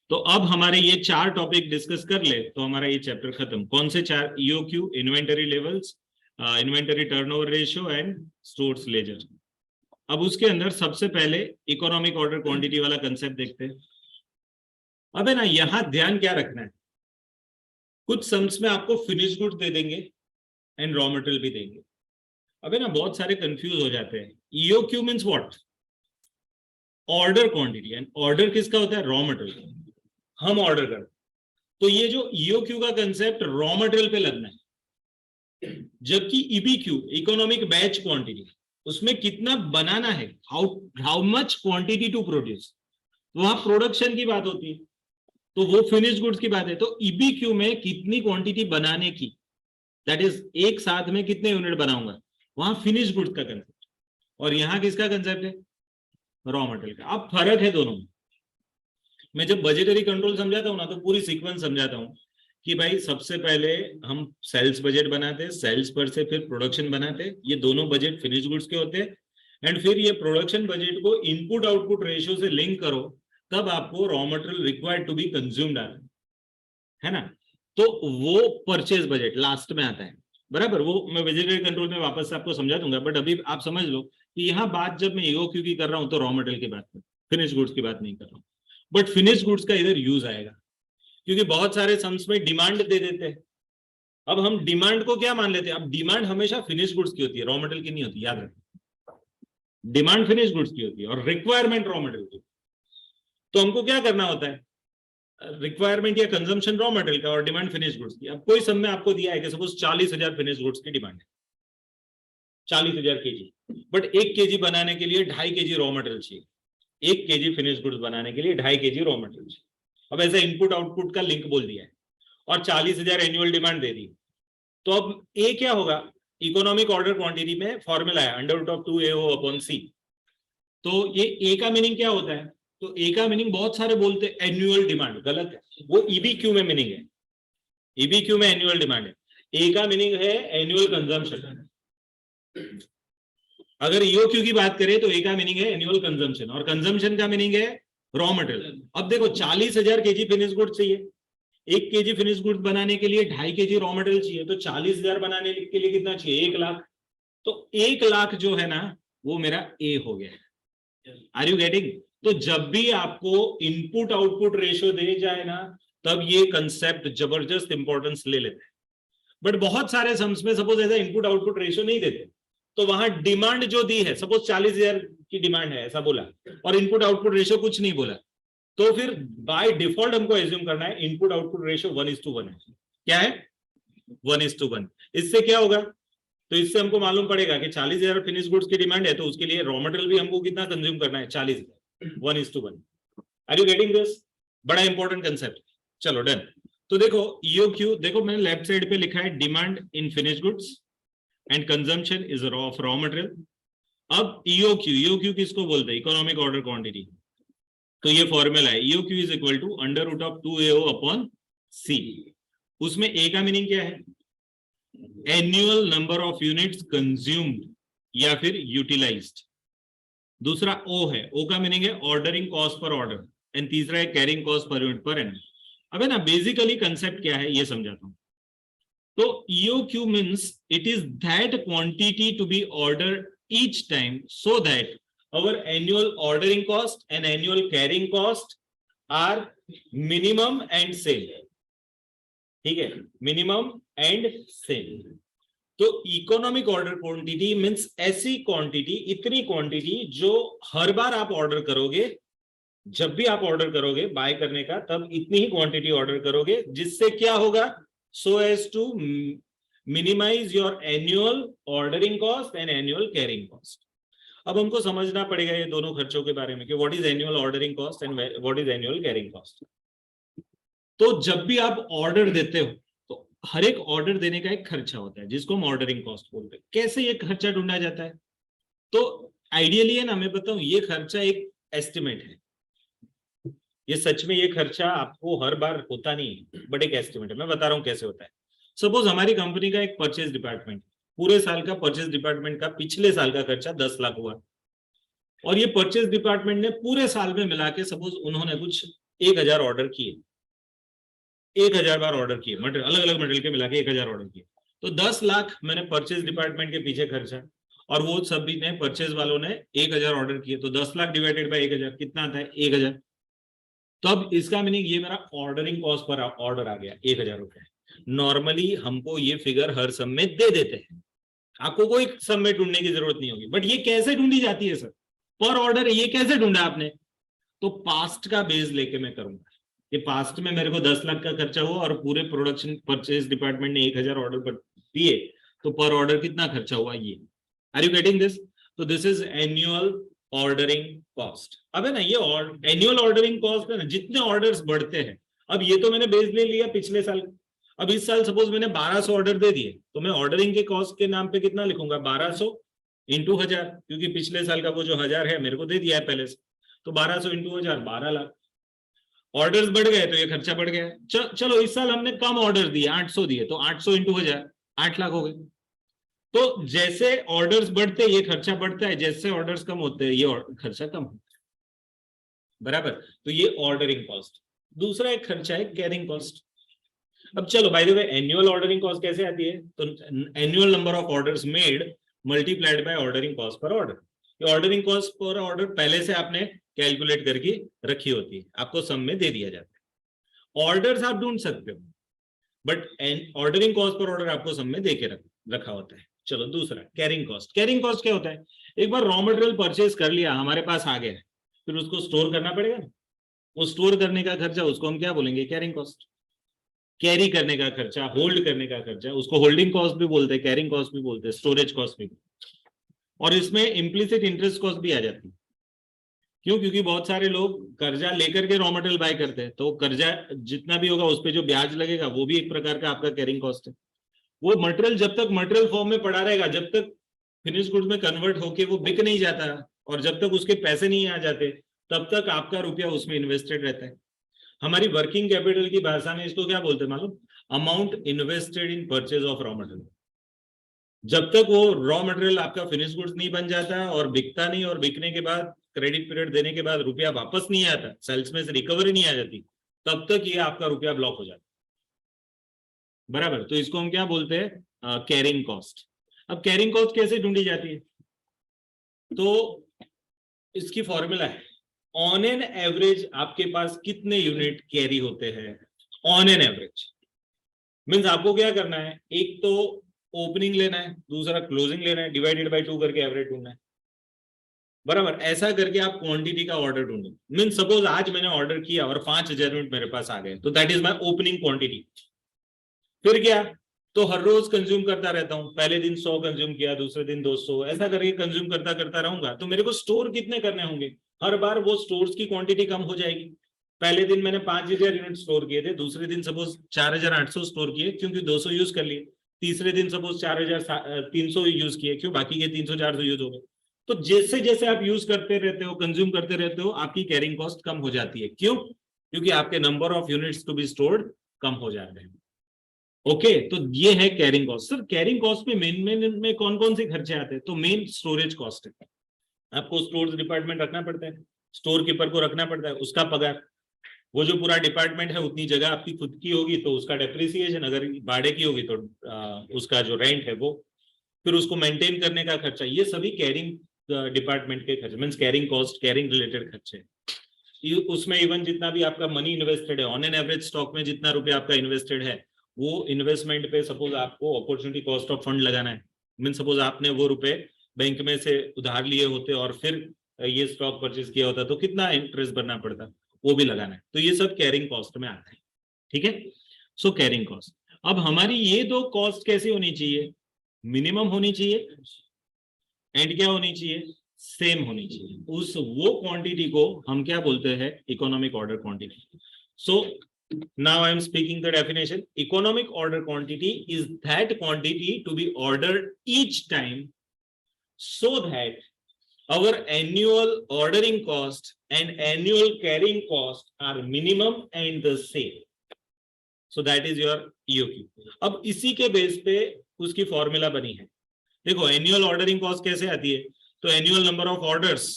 तो अब हमारे ये 4 टॉपिक डिस्कस कर ले तो हमारा ये चैप्टर खत्म। कौन से 4? EOQ, inventory levels, inventory turnover ratio and stores ledger. अब उसके अंदर सबसे पहले इकोनॉमिक ऑर्डर क्वांटिटी वाला कंसेप्ट देखते हैं। अब है ना, यहां ध्यान क्या रखना है, कुछ सम्स में आपको फिनिश गुड दे देंगे एंड रॉ मटेरियल भी देंगे। अब है ना, बहुत सारे कंफ्यूज हो जाते हैं। EOQ means what? Order quantity. And order किसका होता है? Raw material. हम ऑर्डर करते, तो ये जो ईओक्यू का कंसेप्ट रॉ मटेरियल पे लगना है, जबकि ईबीक्यू, इकोनॉमिक बैच क्वांटिटी, उसमें कितना बनाना है, how much quantity to produce, वहां प्रोडक्शन की बात होती है, तो वो फिनिश गुड्स की बात है। तो ईबीक्यू में कितनी क्वांटिटी बनाने की, दैट इज एक साथ में कितने यूनिट बनाऊंगा, वहां फिनिश गुड्स का कंसेप्ट। और यहां किसका कंसेप्ट है? रॉ मटेरियल का। अब फर्क है दोनों में। मैं जब बजटरी कंट्रोल समझाता हूं ना तो पूरी सीक्वेंस समझाता हूं कि भाई सबसे पहले हम सेल्स बजट बनाते, सेल्स पर से फिर प्रोडक्शन बनाते, ये दोनों बजट फिनिश गुड्स के होते हैं। एंड फिर ये प्रोडक्शन बजट को इनपुट आउटपुट रेशियो से लिंक करो, तब आपको raw material required to be consumed आता है ना। तो वो परचेज बजट लास्ट में आता है, बराबर। वो मैं बजटरी कंट्रोल में वापस से आपको समझा दूंगा, बट अभी आप समझ लो कि यहाँ बात जब मैं ईओक्यू की कर रहा हूं तो रॉ मटेरियल की बात कर, फिनिश गुड्स की बात नहीं कर रहा हूँ। बट फिनिश गुड्स का इधर यूज आएगा, क्योंकि बहुत सारे सम्स में डिमांड दे देते हैं। अब हम डिमांड को क्या मान लेते हैं? अब डिमांड हमेशा फिनिश गुड्स की होती है, रॉ मटेरियल की नहीं होती, याद रखें। डिमांड फिनिश गुड्स की होती है और रिक्वायरमेंट रॉ मटेरियल की। तो हमको क्या करना होता है? रिक्वायरमेंट या कंजम्पशन रॉ मटेरियल का और डिमांड फिनिश गुड्स की। अब कोई सब में आपको दिया है कि सपोज 40,000 फिनिश गुड्स की डिमांड है, 40,000 केजी, बट 1 केजी बनाने के लिए 2.5 केजी रॉ मटेरियल चाहिए। 1 केजी फिनिश गुड्स बनाने के लिए 2.5 केजी रॉ मटेरियल चाहिए। अब ऐसा इनपुट आउटपुट का लिंक बोल दिया है और 40,000 एनुअल डिमांड दे दी, तो अब ए क्या होगा? इकोनॉमिक ऑर्डर क्वांटिटी में फॉर्मूला है under root of 2AO upon C. तो ये ए का मीनिंग क्या होता है? तो ए का मीनिंग बहुत सारे बोलते हैं एनुअल डिमांड, गलत है। वो ईबीक्यू में मीनिंग है, ईबीक्यू में एनुअल डिमांड है। ए का मीनिंग है एनुअल कंजम्पशन। अगर ईओक्यू की बात करें तो ए का मीनिंग है एनुअल कंजम्पशन और कंजम्पशन का मीनिंग है रॉ मटेरियल। अब देखो 40,000 केजी फिनिश गुड चाहिए, 1 केजी फिनिश गुड बनाने के लिए 2.5 केजी रॉ मटेरियल चाहिए, तो 40,000 बनाने के लिए कितना चाहिए? 1 लाख। तो 1 लाख जो है ना वो मेरा ए हो गया। Are you getting? तो जब भी आपको इनपुट आउटपुट रेशियो दे जाए ना, तब ये कंसेप्ट जबरदस्त इंपॉर्टेंस ले लेते हैं। बट बहुत सारे सम्स में सपोज ऐसा इनपुट आउटपुट रेशियो नहीं देते, तो वहां डिमांड जो दी है, सपोज 40,000 की डिमांड है ऐसा बोला और इनपुट आउटपुट रेशियो कुछ नहीं बोला, तो फिर बाय डिफॉल्ट हमको एज्यूम करना है इनपुट आउटपुट रेशियो 1:1 है। क्या है? 1:1। इससे क्या होगा? तो इससे हमको मालूम पड़ेगा कि 40,000 फिनिश गुड्स की डिमांड है, तो उसके लिए रॉ मटेरियल भी हमको कितना कंज्यूम करना है? 40,000, 1:1। Are you getting this? बड़ा इंपॉर्टेंट कंसेप्ट। चलो डन। तो देखो ईओक्यू, देखो मैंने लेफ्ट साइड पे लिखा है demand in finish goods and consumption is of raw material. अब ईओक्यू, ईओक्यू किसको बोलते हैं? Economic order quantity. तो ये फॉर्मूला है, EOQ is equal to under root of 2AO upon C. उसमें ए का मीनिंग क्या है? Annual number of units consumed या फिर यूटिलाइज्ड। दूसरा ओ है, ओ का मीनिंग है ordering cost per order, and तीसरा है carrying cost per unit per annum. अब है ना, बेसिकली कंसेप्ट क्या है ये समझाता हूं। तो EOQ means it is that quantity to be ordered each time so that our annual ordering cost and annual carrying cost are minimum and same. ठीक है, minimum and same. तो इकोनॉमिक ऑर्डर क्वांटिटी मीन्स ऐसी क्वांटिटी, इतनी क्वांटिटी जो हर बार आप ऑर्डर करोगे, जब भी आप ऑर्डर करोगे बाय करने का, तब इतनी ही क्वांटिटी ऑर्डर करोगे, जिससे क्या होगा? so as to minimize your annual ordering cost and annual carrying cost. अब हमको समझना पड़ेगा ये दोनों खर्चों के बारे में कि what is annual ordering cost and what is annual carrying cost. तो जब भी आप ऑर्डर देते हो तो हर एक ऑर्डर देने का एक खर्चा होता है जिसको हम ऑर्डरिंग कॉस्ट बोलते हैं। कैसे ये खर्चा ढूंढा जाता है? तो आइडियली है ना, मैं बताऊं, ये खर्चा एक एस्टिमेट है। ये सच में ये खर्चा आपको हर बार होता नहीं, बट एक एस्टिमेट है, मैं बता रहा हूँ कैसे होता है। सपोज हमारी कंपनी का एक परचेज डिपार्टमेंट, पूरे साल का परचेज डिपार्टमेंट का पिछले साल का खर्चा 10 लाख हुआ, और ये परचेज डिपार्टमेंट ने पूरे साल में मिला के सपोज उन्होंने कुछ 1000 ऑर्डर किए, 1000 बार ऑर्डर किए, मटेरियल अलग अलग मटेरियल के मिला के 1000 ऑर्डर किए, तो 10 लाख मैंने परचेज डिपार्टमेंट के पीछे खर्चा, और वो सभी ने परचेज वालों ने 1000 ऑर्डर किए, तो 10 लाख डिवाइडेड बाय 1000 कितना आता है 1000। तो अब इसका मीनिंग ये मेरा ऑर्डरिंग कॉस्ट पर ऑर्डर आ गया 1000 रुपए। नॉर्मली हमको ये फिगर हर सब में दे देते हैं, आपको कोई सब में ढूंढने की जरूरत नहीं होगी, बट ये कैसे ढूंढी जाती है सर, पर ऑर्डर ये कैसे ढूंढा आपने, तो पास्ट का बेस लेके मैं करूंगा कि पास्ट में मेरे को 10 लाख का खर्चा हुआ और पूरे प्रोडक्शन परचेज डिपार्टमेंट ने 1000 ऑर्डर दिए, तो पर ऑर्डर कितना खर्चा हुआ ये। Are you getting this? तो this is annual ordering cost. अब है ना ये एनुअल ऑर्डरिंग कॉस्ट है ना, जितने ऑर्डर्स बढ़ते हैं, अब ये तो मैंने बेस ले लिया पिछले साल, अब इस साल सपोज मैंने 1200 ऑर्डर दे दिए, तो मैं ऑर्डरिंग के कॉस्ट के नाम पे कितना लिखूंगा 1200 इंटू 1000, क्योंकि पिछले साल का वो जो 1000 है मेरे को दे दिया है पहले से, तो 1200 इंटू 1000 12 लाख। ऑर्डर्स बढ़ गए तो ये खर्चा बढ़ गया। चलो इस साल हमने कम ऑर्डर दिए 800 दिए, तो 800 इंटू 1000 8 लाख हो गए। तो जैसे ऑर्डर्स बढ़ते ये खर्चा बढ़ता है, जैसे ऑर्डर्स कम होते हैं ये खर्चा कम होता है, बराबर। तो ये ऑर्डरिंग कॉस्ट। दूसरा एक खर्चा है कैरिंग कॉस्ट। अब चलो by the way annual ordering cost कैसे आती है, तो annual number of orders made multiplied by ordering cost per order. Ordering cost per order पहले से आपने कैलकुलेट करके रखी होती है, आपको सम में दे दिया जाता है। ऑर्डर्स आप ढूंढ सकते हो, but ordering cost per order आपको सम में दे के रखा होता है। चलो दूसरा कैरिंग कॉस्ट। कैरिंग कॉस्ट क्या होता है, एक बार रॉ मटेरियल परचेज कर लिया हमारे पास आ गया, फिर उसको स्टोर करना पड़ेगा ना, वो स्टोर करने का खर्चा उसको हम क्या बोलेंगे कैरिंग कॉस्ट। कैरी करने का खर्चा, होल्ड करने का खर्चा, उसको होल्डिंग कॉस्ट भी बोलते हैं, कैरिंग कॉस्ट भी बोलते हैं, स्टोरेज कॉस्ट भी। और इसमें इम्प्लिसिट इंटरेस्ट कॉस्ट भी आ जाती है। क्यों? क्योंकि बहुत सारे लोग कर्जा लेकर के रॉ मटेरियल बाय करते हैं, तो कर्जा जितना भी होगा उस पर जो ब्याज लगेगा वो भी एक प्रकार का आपका कैरिंग कॉस्ट है। वो मटेरियल जब तक मटेरियल फॉर्म में पड़ा रहेगा, जब तक फिनिश गुड्स में कन्वर्ट होके वो बिक नहीं जाता और जब तक उसके पैसे नहीं आ जाते, तब तक आपका रुपया उसमें इन्वेस्टेड रहता है। हमारी वर्किंग कैपिटल की भाषा में इसको क्या बोलते हैं मालूम? Amount invested in purchase of raw material. जब तक वो रॉ मटेरियल आपका फिनिश गुड्स नहीं बन जाता और बिकता नहीं, और बिकने के बाद क्रेडिट पीरियड देने के बाद रुपया वापस नहीं आता, सेल्स में से रिकवरी नहीं आ जाती, तब तक ये आपका रुपया ब्लॉक हो जाता है, बराबर। तो इसको हम क्या बोलते हैं कैरिंग कॉस्ट। अब कैरिंग कॉस्ट कैसे ढूंढी जाती है, तो इसकी फॉर्मूला है ऑन एन एवरेज आपके पास कितने यूनिट कैरी होते हैं, ऑन एन एवरेज। मीन्स आपको क्या करना है, एक तो ओपनिंग लेना है, दूसरा क्लोजिंग लेना है, डिवाइडेड बाय 2 करके एवरेज ढूंढना है, बराबर। ऐसा करके आप क्वांटिटी का ऑर्डर ढूंढो। मीन्स सपोज आज मैंने ऑर्डर किया और 5000 यूनिट मेरे पास आ गए, तो that is my opening quantity. फिर क्या, तो हर रोज कंज्यूम करता रहता हूं, पहले दिन 100 कंज्यूम किया, दूसरे दिन 200, ऐसा करके कंज्यूम करता करता रहूंगा, तो मेरे को स्टोर कितने करने होंगे, हर बार वो स्टोर्स की क्वांटिटी कम हो जाएगी। पहले दिन मैंने 5000 यूनिट स्टोर किए थे, दूसरे दिन सपोज 4800 स्टोर किए क्योंकि 200 यूज कर लिए, तीसरे दिन सपोज 4300 यूज किए, क्यों बाकी के 300 400 यूज हो गए। तो जैसे जैसे आप यूज करते रहते हो, कंज्यूम करते रहते हो, आपकी कैरिंग कॉस्ट कम हो जाती है। क्यों? क्योंकि आपके number of units to be stored कम हो जाते हैं। ओके, तो ये है carrying cost. Sir carrying cost में मेन में कौन कौन से खर्चे आते हैं, तो मेन स्टोरेज कॉस्ट है, आपको स्टोर डिपार्टमेंट रखना पड़ता है, स्टोर कीपर को रखना पड़ता है, उसका पगार, वो जो पूरा डिपार्टमेंट है उतनी जगह आपकी खुद की होगी तो उसका डेप्रिसिएशन, अगर भाड़े की होगी तो उसका जो रेंट है वो, फिर उसको मेंटेन करने का खर्चा, ये सभी कैरिंग डिपार्टमेंट के खर्चे, means carrying cost, carrying related खर्चे। उसमें इवन जितना भी आपका मनी इन्वेस्टेड है, ऑन एन एवरेज स्टॉक में जितना रुपया आपका इन्वेस्टेड है, वो इन्वेस्टमेंट पे सपोज आपको अपॉर्चुनिटी कॉस्ट ऑफ फंड लगाना है, मीन सपोज आपने वो रुपए बैंक में से उधार लिए होते और फिर ये स्टॉक परचेज किया होता, तो कितना इंटरेस्ट भरना पड़ता, वो भी लगाना है, तो ये सब कैरिंग कॉस्ट में आता है। ठीक है, सो कैरिंग कॉस्ट। अब हमारी ये दो कॉस्ट कैसी होनी चाहिए, मिनिमम होनी चाहिए एंड क्या होनी चाहिए, सेम होनी चाहिए। उस वो क्वांटिटी को हम क्या बोलते हैं, economic order quantity. So now I am speaking the definition. Economic order quantity is that quantity to be ordered each time so that our annual ordering cost and annual carrying cost are minimum and the same. So that is your EOQ. अब इसी के बेस पे उसकी फॉर्मूला बनी है. देखो एनुअल ऑर्डरिंग कॉस्ट कैसे आती है, तो annual number of orders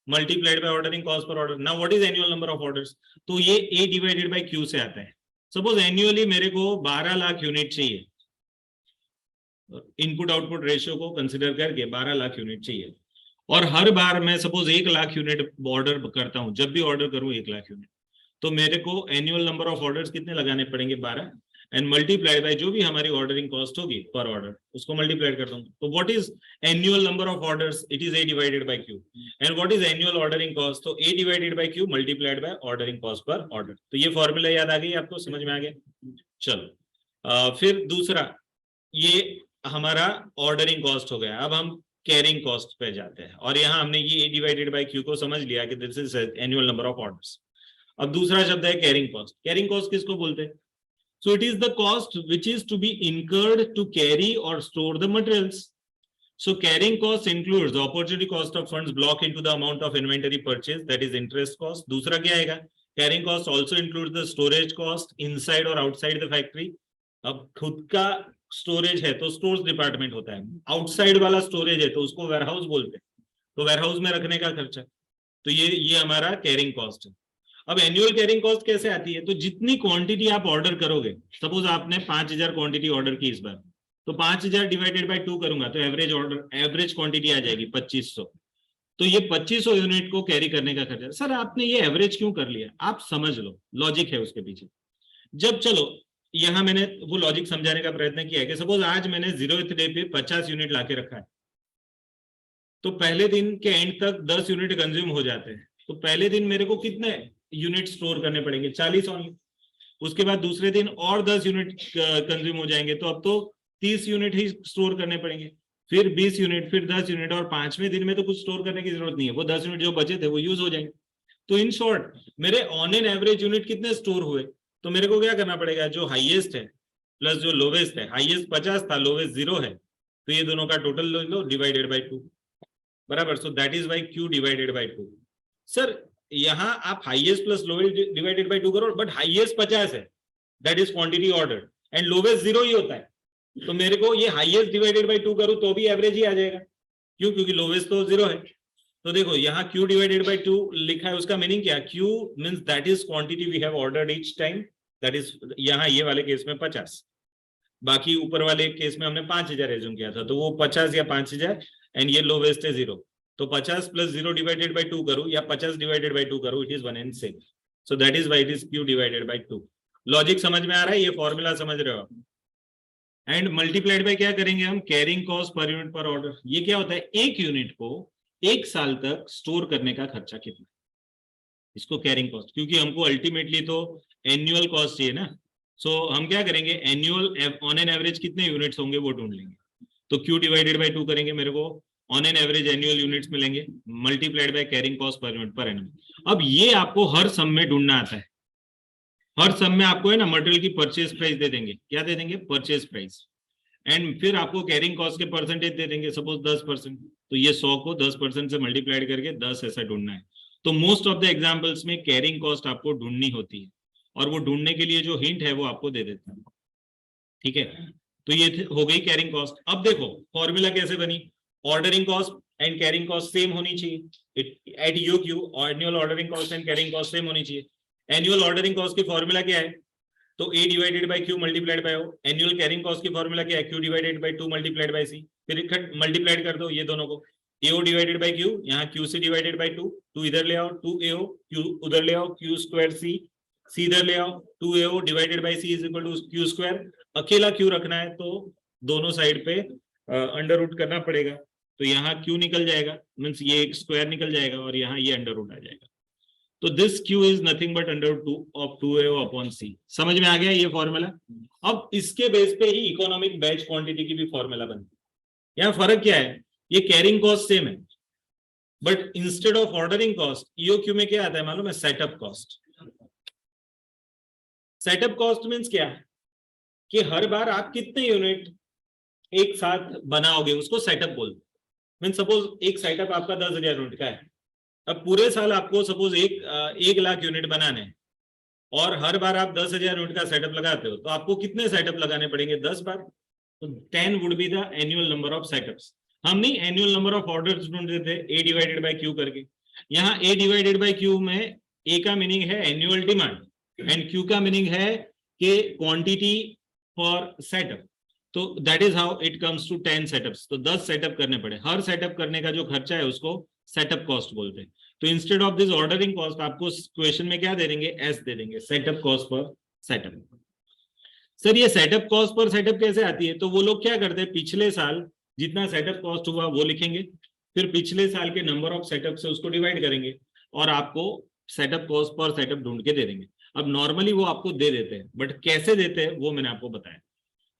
multiplied by ordering cost per order. Now what is annual number of orders, तो ये A डिवाइडेड बाय Q से आता है. सपोज एनुअली मेरे को 12 लाख यूनिट चाहिए, इनपुट आउटपुट रेशियो को कंसिडर करके 12 लाख यूनिट चाहिए, और हर बार मैं सपोज 1 लाख यूनिट ऑर्डर करता हूं, जब भी ऑर्डर करूं 1 लाख यूनिट, तो मेरे को एनुअल नंबर ऑफ ऑर्डर्स कितने लगाने पड़ेंगे, 12, एंड मल्टीप्लाइड बाय जो भी हमारी ऑर्डरिंग कॉस्ट होगी पर ऑर्डर, उसको मल्टीप्लाइड कर दूंगा. तो what is annual number of orders, it is A divided by Q. And what is annual ordering cost, तो A divided by Q multiplied by ordering cost per order. तो ये फॉर्मूला याद आ गई आपको, समझ में आ गया. चलो फिर दूसरा, ये हमारा ऑर्डरिंग कॉस्ट हो गया. अब हम कैरिंग कॉस्ट पे जाते हैं, और यहाँ हमने ये A डिवाइडेड बाय Q को समझ लिया कि this is annual number of orders. अब दूसरा शब्द है कैरिंग कॉस्ट. कैरिंग कॉस्ट किसको बोलते हैं, so it is the cost which is to be incurred to carry और store the materials. So carrying cost includes the opportunity cost of funds blocked into the amount of inventory purchase, that is interest cost. दूसरा क्या आएगा, carrying cost also includes the storage cost inside or outside the factory. अब खुद का स्टोरेज है तो स्टोर्स डिपार्टमेंट होता है, आउटसाइड वाला स्टोरेज है तो उसको वेयरहाउस बोलते हैं, तो वेयरहाउस में रखने का खर्चा. तो ये हमारा कैरिंग कॉस्ट है. अब एनुअल कैरिंग कॉस्ट कैसे आती है, तो जितनी क्वांटिटी आप ऑर्डर करोगे, सपोज आपने 5000 क्वांटिटी ऑर्डर की इस बार, तो 5000 डिवाइडेड बाय 2 करूंगा तो एवरेज क्वांटिटी आ जाएगी 2500. तो ये 2500 यूनिट को कैरी करने का खर्चा. सर आपने ये एवरेज क्यों कर लिया, आप समझ लो लॉजिक है उसके पीछे. जब चलो यहां मैंने वो लॉजिक समझाने का प्रयत्न किया है कि सपोज आज मैंने 0th डे पे 50 यूनिट लाके रखा है, तो पहले दिन के एंड तक 10 यूनिट कंज्यूम हो जाते हैं, तो पहले दिन मेरे को कितने यूनिट स्टोर करने पड़ेंगे, 40 ओनली. उसके बाद दूसरे दिन और 10 यूनिट कंज्यूम हो जाएंगे, तो अब तो 30 यूनिट ही स्टोर करने पड़ेंगे, फिर 20 यूनिट, फिर 10 यूनिट, और 5वें दिन में तो कुछ स्टोर करने की जरूरत नहीं है, वो 10 यूनिट जो बचे थे वो यूज हो जाएंगे. तो इन शॉर्ट मेरे ऑन एन एवरेज यूनिट कितने स्टोर हुए, तो मेरे को क्या करना पड़ेगा, जो हाईएस्ट है प्लस जो लोवेस्ट है, हाईएस्ट 50 था, लोवेस्ट 0 है, तो ये दोनों का टोटल लो डिवाइडेड बाय 2, बराबर. सो that is by Q divided by 2. Sir यहाँ आप highest plus lowest divided by 2 करो, बट हाईएस्ट 50 है, that is quantity order, and lowest 0 ही होता है, तो मेरे को ये हाईएस्ट डिवाइडेड बाय 2 करूं तो भी एवरेज ही आ जाएगा. क्यों, क्योंकि लोवेस्ट तो 0 है. तो देखो यहाँ Q डिवाइडेड बाय 2 लिखा है, उसका मीनिंग क्या, Q means that is quantity we have ordered each time, that is यहाँ ये वाले केस में 50, बाकी ऊपर वाले केस में हमने 5000 एज्यूम किया था, तो वो 50 या 5000, एंड ये लोवेस्ट है 0, तो 50 प्लस 0 डिवाइडेड बाय 2 करूं या 50 डिवाइडेड बाय 2 करूं, it is 1 and same. So that is why it is Q divided by 2. Logic समझ में आ रहा है, ये फॉर्मूला समझ रहे हो आप. एंड मल्टीप्लाइड बाय क्या करेंगे हम, कैरिंग कॉस्ट पर यूनिट पर ऑर्डर. ये क्या होता है, एक यूनिट को 1 साल तक स्टोर करने का खर्चा कितना, इसको कैरिंग कॉस्ट, क्योंकि हमको अल्टीमेटली तो एनुअल कॉस्ट चाहिए ना. सो हम क्या करेंगे, एनुअल ऑन एन एवरेज कितने यूनिट्स होंगे वो ढूंढ लेंगे, तो Q डिवाइडेड बाय 2 करेंगे, मेरे को on an average annual units मिलेंगे, multiplied by carrying cost per unit per annum. अब ये आपको हर सम में ढूंढना आता है, हर सम में आपको है ना मटेरियल की परचेज प्राइस दे देंगे, क्या दे देंगे, परचेज प्राइस, एंड फिर आपको कैरिंग कॉस्ट के परसेंटेज दे देंगे, सपोज 10%, तो ये 100 को 10% से मल्टीप्लाइड करके 10 ऐसा ढूंढना है. तो मोस्ट ऑफ द एग्जांपल्स में कैरिंग कॉस्ट आपको ढूंढनी होती है, और वो ढूंढने के लिए जो हिंट है वो आपको दे देता है. ठीक है, तो ये हो गई कैरिंग कॉस्ट. अब देखो फॉर्मूला कैसे बनी, ordering cost and carrying cost same होनी चाहिए at EOQ, annual ordering cost and carrying cost same होनी चाहिए. एनुअल ऑर्डरिंग कॉस्ट की फॉर्मूला क्या है, तो A divided by Q multiplied by O. Annual carrying cost की फॉर्मूला क्या है, Q divided by 2 multiplied by C. फिर मल्टीप्लाइड कर दो ये दोनों को, AO डिवाइडेड बाय Q, यहाँ QC डिवाइडेड बाय 2, 2 इधर ले आओ, 2AO, Q उधर ले आओ, Q स्क्वायर C इधर ले आओ, 2AO divided by C is equal to Q square. अकेला Q रखना है तो दोनों साइड पे अंडर रूट करना पड़ेगा, तो यहाँ Q निकल जाएगा, मीन्स ये एक स्क्वायर निकल जाएगा, और यहाँ ये अंडर रूट आ जाएगा. तो this Q is nothing but under root 2 of 2AO upon C. समझ में आ गया ये फॉर्मूला. अब इसके बेस पे ही इकोनॉमिक बैच क्वांटिटी की भी फॉर्मूला बनती है. यहाँ फर्क क्या है, ये कैरिंग कॉस्ट सेम है, but instead of ordering cost EOQ में क्या आता है मालूम है, setup cost. Setup cost means क्या है कि हर बार आप कितने यूनिट एक साथ बनाओगे उसको सेटअप बोलते. मीन सपोज एक सेटअप आपका 10,000 यूनिट का है, अब पूरे साल आपको सपोज 1 लाख यूनिट बनाने हैं और हर बार आप 10,000 यूनिट का सेटअप लगाते हो, तो आपको कितने सेटअप लगाने पड़ेंगे? 10 बार। तो 10 would be the annual number of setups. हम नहीं एनुअल नंबर ऑफ ऑर्डर्स ढूंढते थे ए डिवाइडेड बाय क्यू करके। यहाँ ए डिवाइडेड बाय क्यू में ए का मीनिंग है एनुअल डिमांड एंड क्यू का मीनिंग है कि क्वांटिटी फॉर सेटअप। तो that is how it comes to 10 setups. तो 10 सेटअप करने पड़े। हर सेटअप करने का जो खर्चा है उसको सेटअप कॉस्ट बोलते हैं। तो instead of this ordering cost आपको क्वेश्चन में क्या दे देंगे? एस दे देंगे, setup cost per setup. Sir ये सेटअप कॉस्ट पर सेटअप कैसे आती है? तो वो लोग क्या करते हैं, पिछले साल जितना सेटअप कॉस्ट हुआ वो लिखेंगे, फिर पिछले साल के नंबर ऑफ सेटअप से उसको डिवाइड करेंगे और आपको सेटअप कॉस्ट पर सेटअप ढूंढ के दे देंगे। अब नॉर्मली वो आपको दे देते हैं, बट कैसे देते हैं वो मैंने आपको बताया।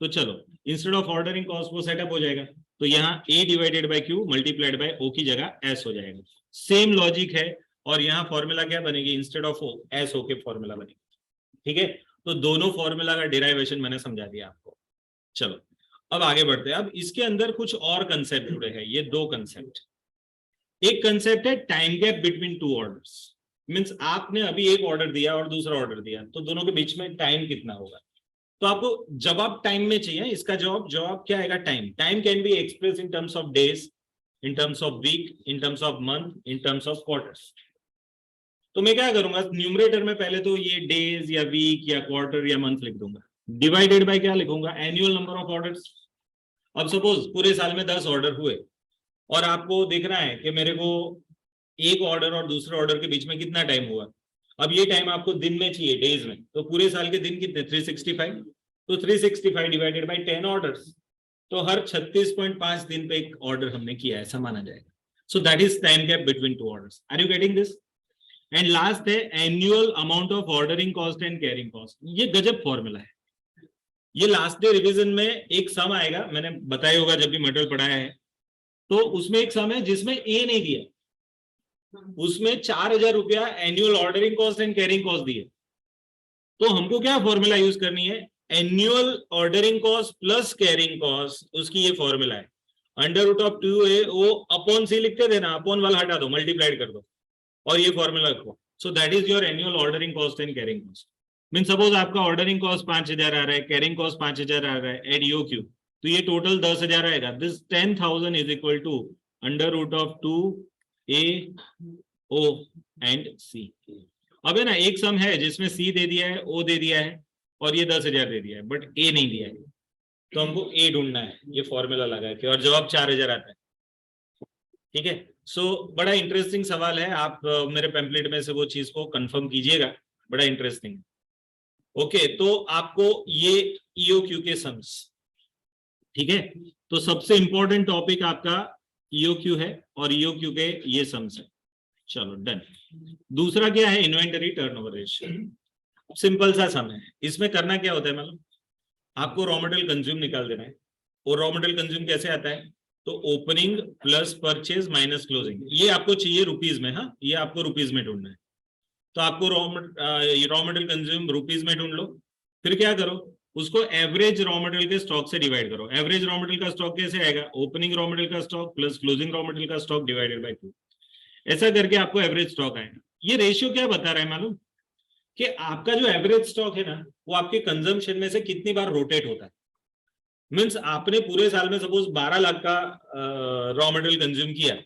तो चलो, इंस्टेड ऑफ ऑर्डरिंग कॉस्ट वो सेटअप हो जाएगा, तो यहाँ A divided by Q multiplied by O की जगह एस हो जाएगा। सेम लॉजिक है, और यहाँ फॉर्मूला क्या बनेगी? Instead of O S O के फॉर्मूला बनेगी। ठीक है, तो दोनों फॉर्मूला का डिराइवेशन मैंने समझा दिया आपको। चलो अब आगे बढ़ते हैं। अब इसके अंदर कुछ और कंसेप्ट जुड़े हैं, ये दो कंसेप्ट। एक कंसेप्ट है time gap between two orders. Means आपने अभी एक ऑर्डर दिया और दूसरा ऑर्डर दिया, तो दोनों के बीच में टाइम कितना होगा? तो आपको जवाब टाइम में चाहिए। इसका जवाब क्या आएगा? Time. Time can be express in terms of days, in terms of week, in terms of month, in terms of quarters. तो मैं क्या करूंगा, न्यूमरेटर में पहले तो ये डेज या वीक या क्वार्टर या मंथ लिख दूंगा, डिवाइडेड बाय क्या लिखूंगा? Annual number of orders. अब सपोज पूरे साल में 10 ऑर्डर हुए और आपको देखना है कि मेरे को एक ऑर्डर और दूसरे ऑर्डर के बीच में कितना टाइम हुआ। अब ये टाइम आपको दिन में चाहिए, डेज में। तो पूरे साल के दिन कितने? 365। तो 365 डिवाइडेड बाय 10 ऑर्डर्स, तो हर 36.5 दिन पे एक ऑर्डर हमने किया, ऐसा माना जाएगा। So that is time gap between two orders. Are you getting this? And last है annual amount of ordering cost and carrying cost. ये गजब फॉर्मूला है। ये लास्ट डे रिवीजन में एक सम आएगा, मैंने बताया होगा जब भी मटेरियल पढ़ाया है। तो उसमें एक सम है जिसमें ए नहीं दिया, उसमें 4,000 रुपया annual ordering cost and carrying cost दिए। तो हमको क्या फॉर्मूला यूज करनी है? Annual ordering cost plus carrying cost, उसकी ये फॉर्मूला है under root of 2a O upon C लिखते थे ना, अपॉन वाला हटा दो, मल्टीप्लाइड कर दो और ये फॉर्मूला रखो। सो that is your annual ordering cost and carrying cost. Mean suppose आपका ऑर्डरिंग कॉस्ट 5,000 आ रहा है, कैरिंग कॉस्ट 5,000 आ रहा है एट ईओ क्यू, तो ये टोटल 10,000 आएगा। This 10,000 is equal to under root of 2a o and c। अब है ना, एक सम है जिसमें c दे दिया है, o दे दिया है और ये 10,000 दे दिया है, बट a नहीं दिया है। तो हमको a ढूंढना है, ये फॉर्मूला लगा के, और जवाब 4,000 आता है। ठीक है, सो बड़ा इंटरेस्टिंग सवाल है। आप मेरे पैम्पलेट में से वो चीज को कंफर्म कीजिएगा, बड़ा इंटरेस्टिंग। ओके, तो आपको ये ईओक्यू के सम्स, ठीक है, तो सबसे इंपॉर्टेंट टॉपिक आपका ईओक्यू है और ईओक्यू के ये सम्स है। चलो डन। दूसरा क्या है? Inventory turnover ratio. सिंपल सा सम है। इसमें करना क्या होता है मालूम? आपको रॉ मटेरियल कंज्यूम निकाल देना है। और रॉ मटेरियल कंज्यूम कैसे आता है? तो opening plus purchase minus closing. ये आपको चाहिए रुपीज में। हाँ, ये आपको रुपीज में ढूंढना है। तो आपको रॉ मटेरियल कंज्यूम रुपीज में ढूंढ लो। फिर क्या करो, उसको एवरेज रॉ मटेरियल के स्टॉक से डिवाइड करो। एवरेज रॉ मटेरियल का स्टॉक कैसे आएगा? ओपनिंग रॉ मटेरियल का stock plus closing raw material का स्टॉक डिवाइडेड बाय 2। ऐसा करके आपको एवरेज स्टॉक आएगा। ये रेशियो क्या बता रहा है मालूम? कि आपका जो एवरेज स्टॉक है ना, वो आपके कंजम्पशन में से कितनी बार रोटेट होता है। मीन्स आपने पूरे साल में सपोज 12 लाख का रॉ मटेरियल कंज्यूम किया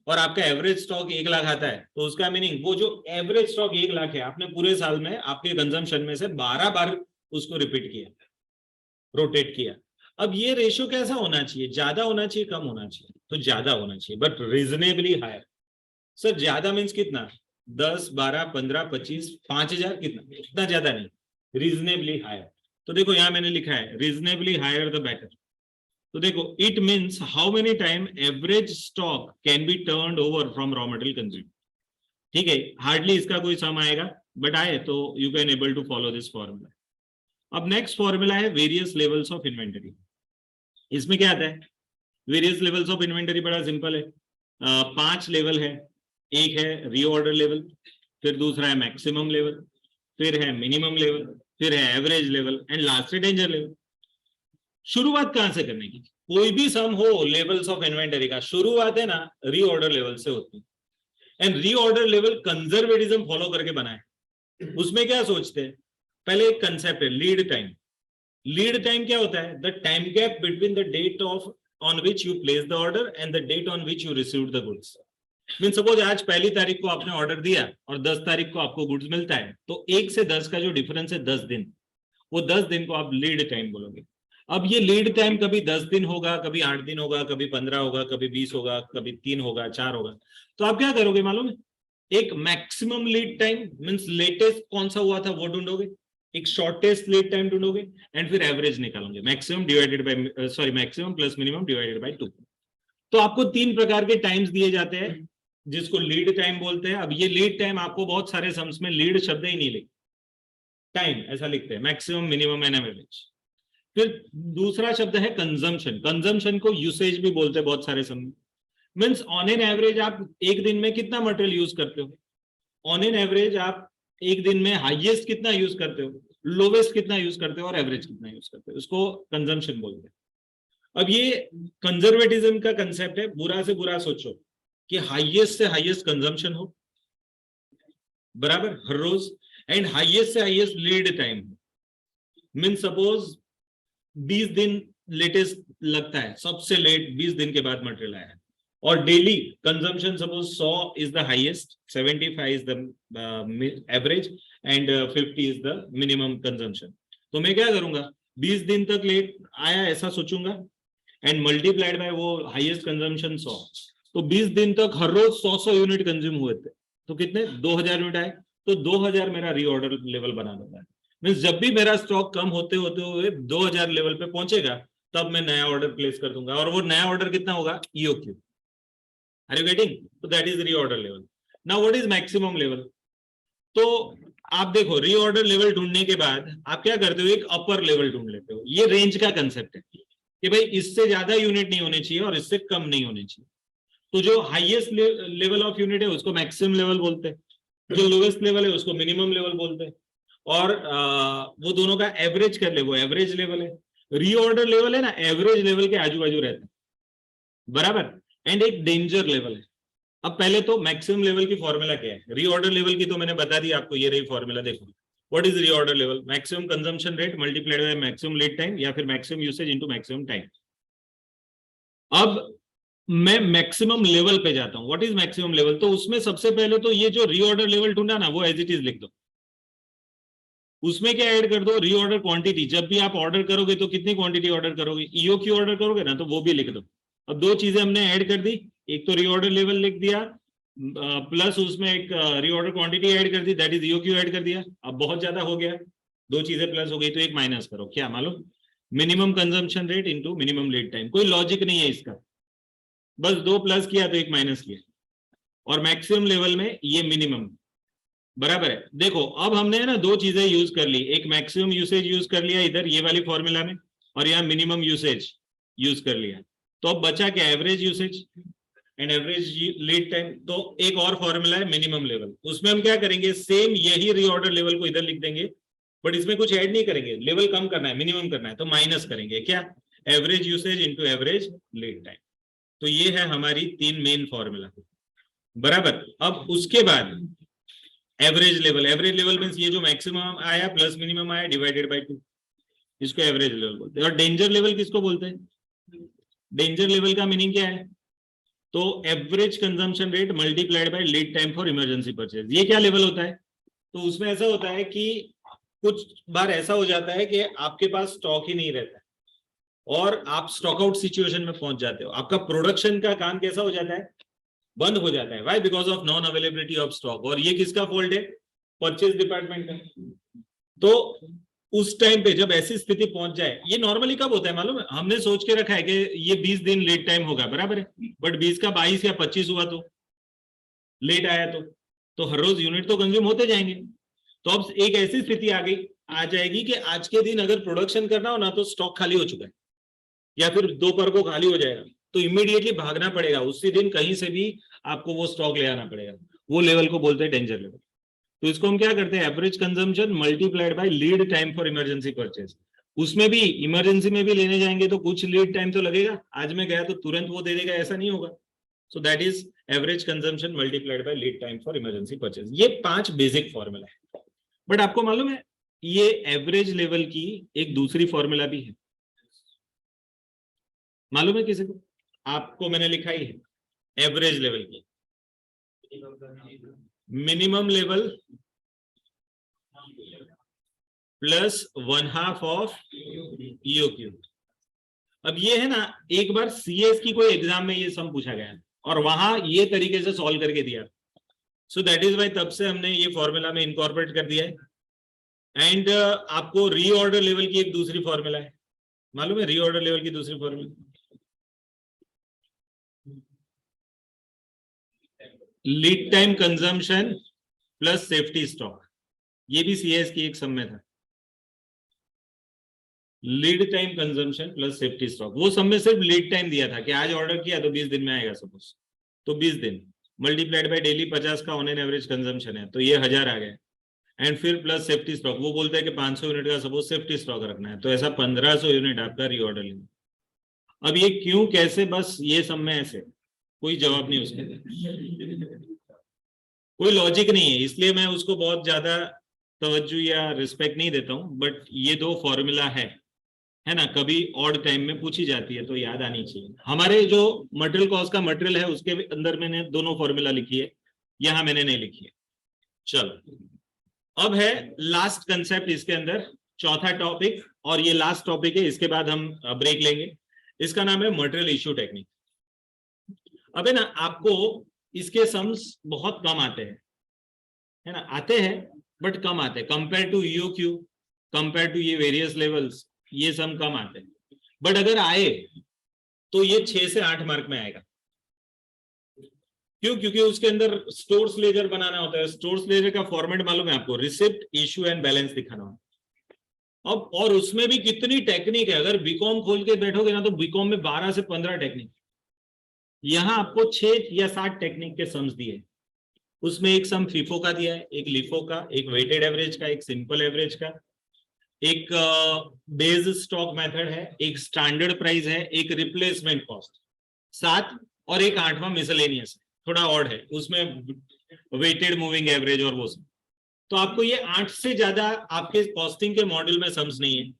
और आपका एवरेज स्टॉक 1 लाख आता है, तो उसका मीनिंग वो जो एवरेज स्टॉक 1 लाख है, आपने पूरे साल में आपके कंजम्पशन में से 12 बार उसको रिपीट किया, रोटेट किया। अब ये रेशियो कैसा होना चाहिए? ज्यादा होना चाहिए, कम होना चाहिए? तो ज्यादा होना चाहिए, बट रीजनेबली हायर। सर ज्यादा मीन्स कितना? 10, 12, 15, 25, 5,000? कितना? इतना ज्यादा नहीं, रीजनेबली हायर। तो देखो यहाँ मैंने लिखा है रीजनेबली हायर द बेटर। तो देखो, it means how many time average stock can be turned over from raw material consume. ठीक है, हार्डली इसका कोई सम आएगा, बट आए तो you can able to follow this formula. अब नेक्स्ट फॉर्मूला है वेरियस लेवल्स ऑफ इन्वेंटरी। इसमें क्या आता है? वेरियस लेवल्स ऑफ इन्वेंटरी बड़ा सिंपल है। 5 लेवल है। एक है रीऑर्डर लेवल, फिर दूसरा है मैक्सिमम लेवल, फिर है मिनिमम लेवल, फिर है एवरेज लेवल एंड लास्ट है डेंजर लेवल। शुरुआत कहां से करने की? कोई भी सम हो लेवल्स ऑफ इन्वेंटरी का, शुरुआत है ना रीऑर्डर लेवल से होती है। And reorder level conservatism follow करके बनाए। उसमें क्या सोचते हैं, पहले एक कंसेप्ट है लीड टाइम। लीड टाइम क्या होता है, the time gap between the date of on which you place the order and the date on which you receive the goods. Mean suppose आज 1 तारीख को आपने ऑर्डर दिया और 10 तारीख को आपको गुड्स मिलता है, तो 1 से 10 का जो डिफरेंस है 10 दिन, वो 10 दिन को आप लीड टाइम बोलोगे। अब ये लीड टाइम कभी 10 दिन होगा, कभी 8 दिन होगा, कभी 15 होगा, कभी 20 होगा, कभी 3 होगा, 4 होगा। तो आप क्या करोगे मालूम है, एक maximum lead time means latest कौन सा हुआ था वो ढूंढोगे, एक शॉर्टेस्ट लीड टाइम ढूंढोगे एंड फिर एवरेज निकालोगे, maximum divided by maximum plus minimum divided by 2। तो आपको 3 प्रकार के टाइम्स दिए जाते हैं जिसको लीड टाइम बोलते हैं। अब ये लीड टाइम आपको बहुत सारे सम्स में लीड शब्द ही नहीं लिखते, टाइम ऐसा लिखते हैं, मैक्सिमम मिनिमम एंड एवरेज। फिर दूसरा शब्द है कंजम्पशन। कंजम्पशन को यूसेज भी बोलते हैं बहुत सारे समय। मींस ऑन एन एवरेज आप एक दिन में कितना मटेरियल यूज करते हो, ऑन एन एवरेज आप एक दिन में हाईएस्ट कितना यूज करते हो, लोवेस्ट कितना यूज करते हो और एवरेज कितना यूज करते हो, उसको कंजम्पशन बोलते हैं। अब ये कंजर्वेटिज्म का कंसेप्ट है, बुरा से बुरा सोचो कि हाईएस्ट से हाईएस्ट कंजम्पशन हो बराबर हर रोज, एंड हाईएस्ट से हाईएस्ट लीड टाइम हो। मीन सपोज 20 दिन लेटेस्ट लगता है, सबसे लेट 20 दिन के बाद मटेरियल आया है, और daily consumption suppose 100 is the highest, 75 is the average and 50 is the minimum consumption. तो मैं क्या करूंगा, 20 दिन तक लेट आया ऐसा सोचूंगा एंड मल्टीप्लाइड बाय वो हाईएस्ट कंजम्पशन 100। तो 20 दिन तक हर रोज 100 यूनिट कंज्यूम हुए थे, तो कितने 2000 यूनिट आए, तो 2000 मेरा रीऑर्डर लेवल बना देता है। मींस जब भी मेरा स्टॉक कम होते होते हुए 2000 लेवल पे पहुंचेगा तब मैं नया ऑर्डर प्लेस कर दूंगा, और वो नया ऑर्डर कितना होगा, ईओक्यू। Are you getting? तो that is reorder level. Now what is maximum level? तो आप देखो रीऑर्डर लेवल ढूंढने के बाद आप क्या करते हो, एक अपर लेवल ढूंढ लेते हो। ये रेंज का कंसेप्ट है कि भाई इससे ज्यादा यूनिट नहीं होने चाहिए और इससे कम नहीं होने चाहिए। तो जो हाईएस्ट लेवल ऑफ यूनिट है उसको मैक्सिमम लेवल बोलते हैं, जो लोवेस्ट लेवल है उसको मिनिमम लेवल बोलते हैं, और वो दोनों का एवरेज कर ले वो एवरेज लेवल है। रीऑर्डर लेवल है ना एवरेज लेवल के आजू बाजू रहता है बराबर, एंड एक डेंजर लेवल है। अब पहले तो मैक्सिमम लेवल की फॉर्मूला क्या है, रीऑर्डर लेवल की तो मैंने बता दी आपको, ये रही फॉर्मूला, देखो what is reorder level, maximum consumption rate multiplied by maximum lead time या फिर maximum usage into maximum time. अब मैं मैक्सिमम लेवल पे जाता हूं, व्हाट इज मैक्सिमम लेवल, तो उसमें सबसे पहले तो ये जो रीऑर्डर लेवल ढूंढा ना वो एज इट इज लिख दो, उसमें क्या ऐड कर दो, रीऑर्डर क्वांटिटी। जब भी आप ऑर्डर करोगे तो कितनी क्वांटिटी ऑर्डर करोगे, ईओक्यू ऑर्डर करोगे ना, तो वो भी लिख दो। अब 2 चीजें हमने ऐड कर दी, एक तो रीऑर्डर लेवल लिख दिया प्लस उसमें एक रीऑर्डर क्वांटिटी ऐड कर दी, दैट इज ईओक्यू ऐड कर दिया। अब बहुत ज्यादा हो गया, 2 चीजें प्लस हो गई, तो एक माइनस करो, क्या मालूम, minimum consumption rate into minimum lead time. कोई लॉजिक नहीं है इसका, बस 2 प्लस किया तो 1 माइनस किया, और मैक्सिमम लेवल में ये मिनिमम बराबर है। देखो अब हमने है ना 2 चीजें यूज कर ली, एक मैक्सिमम यूसेज यूज कर लिया इधर ये वाली फॉर्मूला में, और यहाँ मिनिमम यूसेज यूज कर लिया। तो अब बचा क्या, average usage and average lead time. तो एक और फॉर्मूला है मिनिमम लेवल, उसमें हम क्या करेंगे, सेम यही रीऑर्डर लेवल को इधर लिख देंगे, बट इसमें कुछ ऐड नहीं करेंगे, लेवल कम करना है, मिनिमम करना है, तो माइनस करेंगे क्या, average usage into average lead time. तो ये है हमारी 3 मेन फॉर्मूला बराबर। अब उसके बाद average level, average level means ये जो मैक्सिमम आया प्लस मिनिमम आया डिवाइडेड बाय 2, इसको एवरेज लेवल बोलते हैं। और डेंजर लेवल किसको बोलते हैं, डेंजर लेवल का मीनिंग क्या है, तो average consumption rate multiplied by lead time for emergency purchase. ये क्या लेवल होता है, तो उसमें ऐसा होता है कि कुछ बार ऐसा हो जाता है कि आपके पास स्टॉक ही नहीं रहता और आप स्टॉक आउट सिचुएशन में पहुंच जाते हो, आपका प्रोडक्शन का काम कैसा हो जाता है, बंद हो जाता है। Why, because of non availability of stock. और ये किसका फॉल्ट है, परचेज डिपार्टमेंट का। तो उस टाइम पे जब ऐसी स्थिति पहुंच जाए, ये नॉर्मली कब होता है मालूम है, हमने सोच के रखा है कि ये 20 दिन लेट टाइम होगा बराबर है, बट 20 का 22 या 25 हुआ तो लेट आया तो हर रोज यूनिट तो कंज्यूम होते जाएंगे। तो अब एक ऐसी स्थिति आ जाएगी कि आज के दिन अगर प्रोडक्शन करना हो ना तो स्टॉक खाली हो चुका है या फिर दोपहर को खाली हो जाएगा, तो इमीडिएटली भागना पड़ेगा, उसी दिन कहीं से भी आपको वो स्टॉक ले आना पड़ेगा। वो लेवल को बोलते हैं डेंजर लेवल। तो इसको हम क्या करते हैं, average consumption multiplied by lead time for emergency purchase. उसमें भी इमरजेंसी में भी लेने जाएंगे तो कुछ लीड टाइम तो लगेगा, आज मैं गया तो तुरंत वो दे देगा, ऐसा नहीं होगा। सो that is average consumption multiplied by lead time for emergency purchase. ये 5 बेसिक फॉर्मूला है। बट आपको मालूम है ये एवरेज लेवल की एक दूसरी फॉर्मूला भी है, मालूम है किसी को? आपको मैंने लिखा ही है एवरेज लेवल की, minimum level plus 1/2 of EOQ. अब ये है ना, एक बार सीएस की कोई एग्जाम में ये सम पूछा गया और वहां ये तरीके से सॉल्व करके दिया। सो दैट इज वाई तब से हमने ये फॉर्मूला में इनकॉर्पोरेट कर दिया है। एंड आपको रीऑर्डर लेवल की एक दूसरी फॉर्मूला है, मालूम है रीऑर्डर लेवल की दूसरी formula? Lead time consumption plus safety stock. ये भी सीएस की एक सम में था, lead time consumption plus safety stock. वो सब में सिर्फ लीड टाइम दिया था कि आज ऑर्डर किया तो 20 दिन में आएगा सपोज, तो 20 दिन मल्टीप्लाइड बाय डेली 50 का ऑन एन एवरेज कंजम्पशन है तो ये 1000 आ गया। एंड फिर प्लस सेफ्टी स्टॉक, वो बोलते हैं कि 500 यूनिट का सपोज सेफ्टी स्टॉक रखना है तो ऐसा 1500 यूनिट आपका रीऑर्डर लेना। अब ये क्यों कैसे, बस ये सब में ऐसे कोई जवाब नहीं उसके, कोई लॉजिक नहीं है, इसलिए मैं उसको बहुत ज्यादा तवज्जो या रिस्पेक्ट नहीं देता हूं। बट ये दो फॉर्मूला है ना, कभी ऑड टाइम में पूछी जाती है तो याद आनी चाहिए। हमारे जो मटेरियल कॉस्ट का मटेरियल है उसके अंदर मैंने दोनों फॉर्मूला लिखी है, यहां मैंने नहीं लिखी है। चलो अब है लास्ट कंसेप्ट इसके अंदर, चौथा टॉपिक, और ये लास्ट टॉपिक है, इसके बाद हम ब्रेक लेंगे। इसका नाम है मटेरियल इश्यू टेक्निक। अब है ना, आपको इसके सम्स बहुत कम आते हैं, है ना, आते हैं बट कम आते हैं compare to EOQ, compare to ये वेरियस लेवल्स, ये सम कम आते हैं। बट अगर आए तो ये 6 से 8 मार्क में आएगा। क्यों? क्योंकि उसके अंदर स्टोर्स लेजर बनाना होता है। स्टोर्स लेजर का फॉर्मेट मालूम है आपको? रिसिप्ट, इश्यू एंड बैलेंस दिखाना होता है। अब और उसमें भी कितनी टेक्निक है, अगर बीकॉम खोल के बैठोगे ना तो बीकॉम में 12 से 15 टेक्निक। यहां आपको 6 या 7 टेक्निक के सम्स दिए, उसमें एक सम फीफो का दिया है, एक लिफो का, एक वेटेड एवरेज का, एक सिंपल एवरेज का, एक बेस स्टॉक मेथड है, एक स्टैंडर्ड प्राइस है, एक रिप्लेसमेंट कॉस्ट, 7, और एक 8वां मिसलेनियस है, थोड़ा ऑड है, उसमें वेटेड मूविंग एवरेज और वो सब। तो आपको ये 8 से ज्यादा आपके कॉस्टिंग के मॉड्यूल में सम्स नहीं है।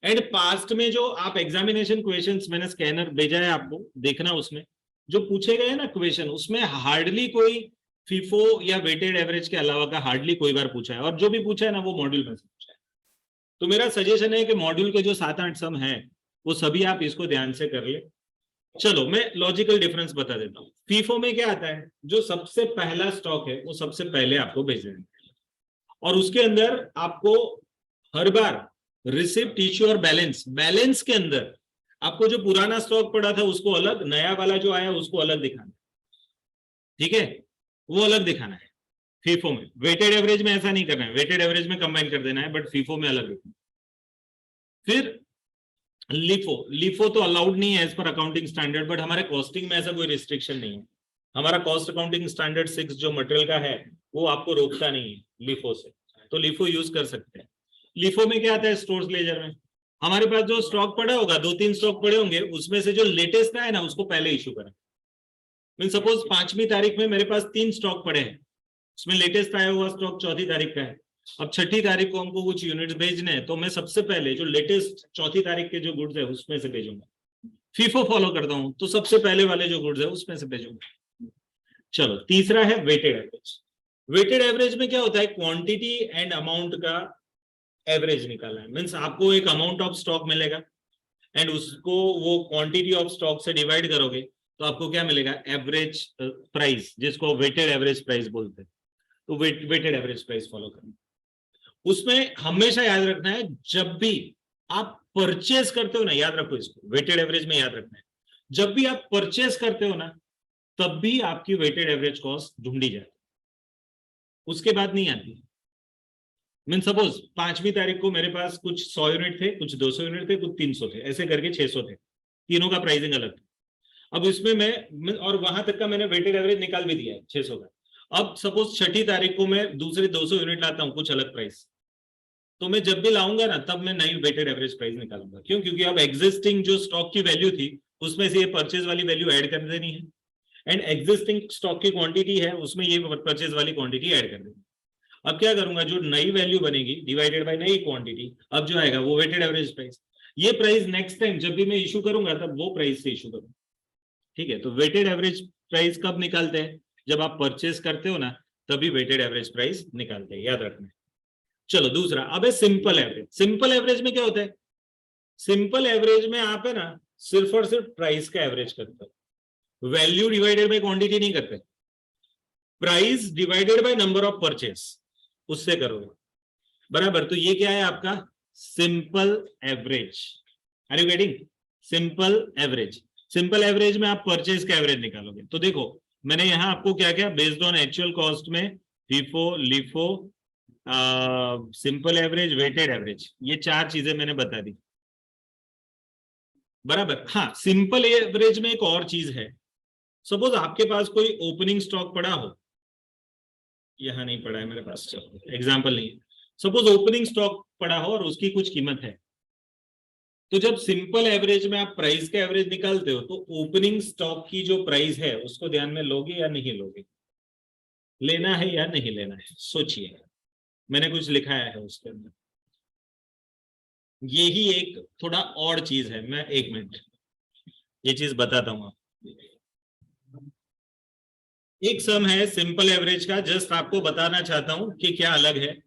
एंड पास्ट में जो आप एग्जामिनेशन क्वेश्चंस, मैंने स्कैनर भेजा है आपको, देखना उसमें जो पूछे गए ना क्वेश्चन, उसमें हार्डली कोई फीफो या वेटेड एवरेज के अलावा का हार्डली कोई बार पूछा है, और जो भी पूछा है ना वो मॉड्यूल में से पूछा है। तो मेरा सजेशन है कि मॉड्यूल के जो 7-8 सम है वो सभी आप इसको ध्यान से कर ले। चलो मैं लॉजिकल डिफरेंस बता देता हूँ। फीफो में क्या आता है, जो सबसे पहला स्टॉक है वो सबसे पहले आपको भेज देंगे, और उसके अंदर आपको हर बार रिसिप्ट, इश्यू और बैलेंस, बैलेंस के अंदर आपको जो पुराना स्टॉक पड़ा था उसको अलग, नया वाला जो आया उसको अलग दिखाना, ठीक है, वो अलग दिखाना है फीफो में। वेटेड एवरेज में ऐसा नहीं करना है, वेटेड एवरेज में कंबाइन कर देना है, बट फीफो में अलग दिखाना। फिर लिफो, लिफो तो अलाउड नहीं है एज पर अकाउंटिंग स्टैंडर्ड, बट हमारे कॉस्टिंग में ऐसा कोई रिस्ट्रिक्शन नहीं है। हमारा कॉस्ट अकाउंटिंग स्टैंडर्ड 6 जो मटेरियल का है वो आपको रोकता नहीं है लिफो से, तो लिफो यूज कर सकते हैं। लिफो में क्या आता है, स्टोर्स लेजर में हमारे पास जो स्टॉक पड़ा होगा, 2-3 स्टॉक पड़े होंगे, उसमें से जो लेटेस्ट है ना उसको पहले इशू करें। मीन सपोज 5वीं तारीख में मेरे पास 3 स्टॉक पड़े हैं, उसमें लेटेस्ट आया हुआ स्टॉक 4वीं तारीख का है। अब 6ठी तारीख को हमको कुछ यूनिट्स भेजने हैं, तो मैं सबसे पहले जो लेटेस्ट 4वीं तारीख के जो गुड्स है उसमें से भेजूंगा। फीफो फॉलो करता हूं तो सबसे पहले वाले जो गुड्स है उसमें से भेजूंगा। चलो तीसरा है वेटेड एवरेज। वेटेड एवरेज में क्या होता है, क्वांटिटी एंड अमाउंट का एवरेज निकालना है। मीन्स आपको एक अमाउंट ऑफ स्टॉक मिलेगा एंड उसको वो क्वांटिटी ऑफ स्टॉक से डिवाइड करोगे तो आपको क्या मिलेगा, एवरेज प्राइस, जिसको वेटेड एवरेज प्राइस बोलते हैं। तो वेटेड एवरेज प्राइस फॉलो करना। उसमें हमेशा याद रखना है, जब भी आप परचेज करते हो ना, याद रखो इसको, वेटेड एवरेज में याद रखना है, जब भी आप परचेज करते हो ना तब भी आपकी वेटेड एवरेज कॉस्ट ढूंढी जाए, उसके बाद नहीं आती। मीन सपोज 5वीं तारीख को मेरे पास कुछ 100 यूनिट थे, कुछ 200 यूनिट थे, कुछ 300 थे, ऐसे करके 600 थे, तीनों का प्राइसिंग अलग था। अब इसमें मैं और वहां तक का मैंने वेटेड एवरेज निकाल भी दिया है 600 का। अब सपोज 6ठी तारीख को मैं दूसरे 200 यूनिट लाता हूं, कुछ अलग प्राइस, तो मैं जब भी लाऊंगा ना तब मैं नई वेटेड एवरेज प्राइस निकालूंगा। क्यों? क्योंकि अब एग्जिस्टिंग जो स्टॉक की वैल्यू थी उसमें से ये परचेज वाली वैल्यू ऐड कर देनी है, एंड एग्जिस्टिंग स्टॉक की क्वांटिटी है उसमें ये परचेज वाली क्वांटिटी ऐड कर देनी। अब क्या करूंगा, जो नई वैल्यू बनेगी डिवाइडेड बाय नई क्वांटिटी, अब जो आएगा वो वेटेड एवरेज प्राइस। ये प्राइस नेक्स्ट टाइम जब भी मैं इशू करूंगा तब वो प्राइस से इशू करूंगा। ठीक है, तो वेटेड एवरेज प्राइस कब निकालते हैं? जब आप परचेस करते हो ना तभी वेटेड एवरेज प्राइस निकालते हैं, याद रखना। चलो दूसरा, अब है सिंपल एवरेज। सिंपल एवरेज में क्या होता है? सिंपल एवरेज में आप है ना सिर्फ और सिर्फ प्राइस का एवरेज करते हो, वैल्यू डिवाइडेड बाय क्वांटिटी नहीं करते। Price divided by number of purchase, उससे करोगे बराबर। तो ये क्या है आपका simple average. Are you getting? Simple average. Simple average में आप परचेज का एवरेज निकालोगे। तो देखो मैंने यहां आपको क्या क्या बेस्ड ऑन एक्चुअल कॉस्ट में FIFO, LIFO, simple average, weighted average, ये चार चीजें मैंने बता दी बराबर। हाँ, सिंपल एवरेज में एक और चीज है। सपोज आपके पास कोई ओपनिंग स्टॉक पड़ा हो, यहां नहीं पड़ा है मेरे पास, चलो एग्जांपल नहीं है। सपोज ओपनिंग स्टॉक पड़ा हो और उसकी कुछ कीमत है, तो जब सिंपल एवरेज में आप प्राइस का एवरेज निकालते हो तो ओपनिंग स्टॉक की जो प्राइस है उसको ध्यान में लोगे या नहीं लोगे? लेना है या नहीं लेना है? सोचिए, मैंने कुछ लिखाया है उसके अंदर। यही एक थोड़ा और चीज है, मैं एक मिनट ये चीज बताता हूं आपको। एक सम है सिंपल एवरेज का, जस्ट आपको बताना चाहता हूं कि क्या अलग है।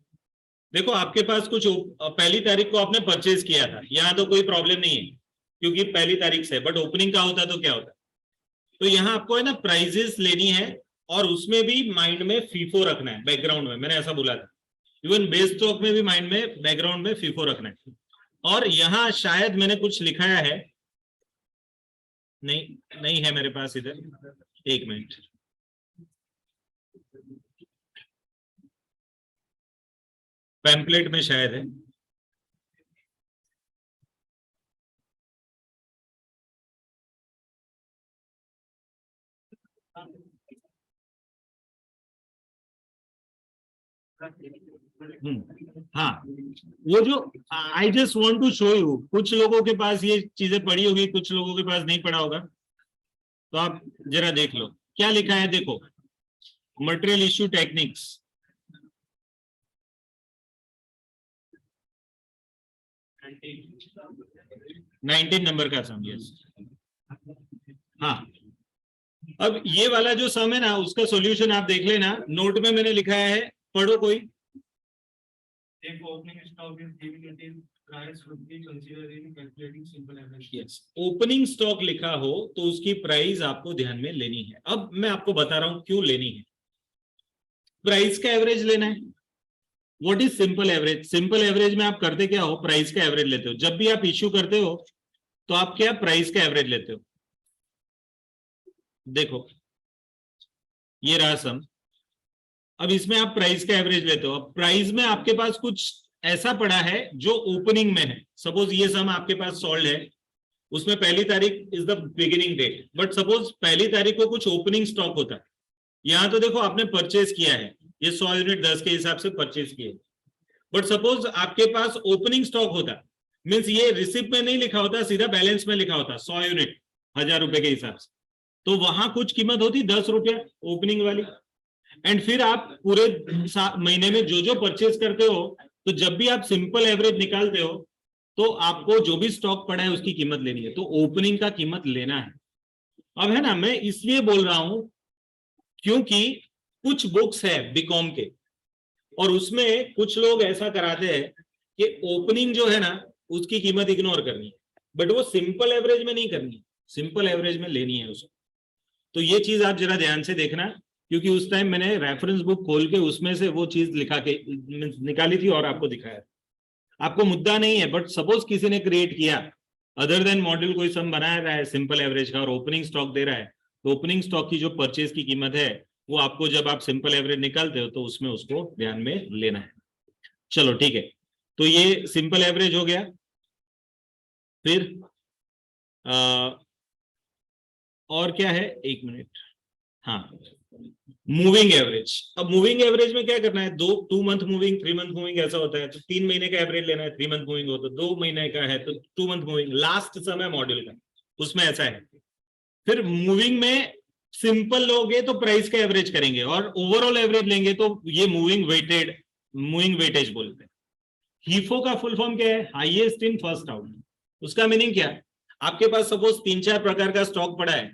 देखो आपके पास कुछ पहली तारीख को आपने परचेज किया था, यहाँ तो कोई प्रॉब्लम नहीं है क्योंकि पहली तारीख से, बट ओपनिंग का होता तो क्या होता? तो यहाँ आपको है ना प्राइजेस लेनी है और उसमें भी माइंड में फीफो रखना है बैकग्राउंड में, मैंने ऐसा बोला था। इवन बेस स्टॉक में भी माइंड में बैकग्राउंड में फीफो रखना है। और यहाँ शायद मैंने कुछ लिखाया है, नहीं नहीं है मेरे पास इधर, एक मिनट। पैम्पलेट में शायद है। हाँ, वो जो I just want to show you, कुछ लोगों के पास ये चीजें पड़ी होगी, कुछ लोगों के पास नहीं पड़ा होगा, तो आप जरा देख लो क्या लिखा है। देखो, मटेरियल इश्यू टेक्निक्स, 19 नंबर का सम। यस, हाँ। अब ये वाला जो सम है ना उसका सॉल्यूशन आप देख लेना, नोट में मैंने लिखा है, पढ़ो कोई। ओपनिंग स्टॉक लिखा हो तो उसकी प्राइस आपको ध्यान में लेनी है। अब मैं आपको बता रहा हूं क्यों लेनी है। प्राइस का एवरेज लेना है। What is simple average? Simple average में आप करते क्या हो? प्राइस का एवरेज लेते हो। जब भी आप इश्यू करते हो तो आप क्या प्राइस का एवरेज लेते हो। देखो ये रहा सम, अब इसमें आप प्राइस का एवरेज लेते हो। अब प्राइस में आपके पास कुछ ऐसा पड़ा है जो ओपनिंग में है। सपोज ये सम आपके पास सॉल्व है, उसमें पहली तारीख is the beginning date, but suppose पहली तारीख को कुछ ओपनिंग स्टॉक होता है। यहां तो देखो आपने परचेज किया है, ये 100 यूनिट 10 के हिसाब से परचेज किए, बट सपोज आपके पास ओपनिंग स्टॉक होता, मीन्स ये रिसिप्ट में नहीं लिखा होता, सीधा बैलेंस में लिखा होता 100 यूनिट 1000 रुपए के हिसाब से, तो वहां कुछ कीमत होती 10 रुपया ओपनिंग वाली। एंड फिर आप पूरे महीने में जो जो परचेज करते हो, तो जब भी आप सिंपल एवरेज निकालते हो तो आपको जो भी स्टॉक पड़ा है उसकी कीमत लेनी है, तो ओपनिंग का कीमत लेना है। अब है ना, मैं इसलिए बोल रहा हूं क्योंकि कुछ बुक्स है बीकॉम के और उसमें कुछ लोग ऐसा कराते हैं कि ओपनिंग जो है ना उसकी कीमत इग्नोर करनी है, बट वो सिंपल एवरेज में नहीं करनी, सिंपल एवरेज में लेनी है उसको। तो ये चीज आप जरा ध्यान से देखना, क्योंकि उस टाइम मैंने रेफरेंस बुक खोल के उसमें से वो चीज लिखा के निकाली थी और आपको दिखाया। आपको मुद्दा नहीं है, बट सपोज किसी ने क्रिएट किया अदर देन मॉड्यूल, कोई सम बना रहा है सिंपल एवरेज का और ओपनिंग स्टॉक दे रहा है, तो ओपनिंग स्टॉक की जो परचेज की कीमत है वो आपको जब आप सिंपल एवरेज निकालते हो तो उसमें उसको ध्यान में लेना है। चलो ठीक है, तो ये सिंपल एवरेज हो गया। फिर और क्या है, एक मिनट, हाँ मूविंग एवरेज। अब मूविंग एवरेज में क्या करना है, 2 मंथ मूविंग, 3 मंथ मूविंग ऐसा होता है, तो 3 महीने का एवरेज लेना है, 3 मंथ मूविंग हो तो 2 महीने का है तो 2 मंथ मूविंग, लास्ट समय मॉड्यूल का उसमें ऐसा है। फिर मूविंग में सिंपल लोगे तो प्राइस का एवरेज करेंगे, और ओवरऑल एवरेज लेंगे तो ये मूविंग वेटेज बोलते हैं। हीफो का फुल फॉर्म क्या है, हाईएस्ट इन फर्स्ट आउट। उसका मीनिंग क्या है, आपके पास सपोज 3-4 प्रकार का स्टॉक पड़ा है,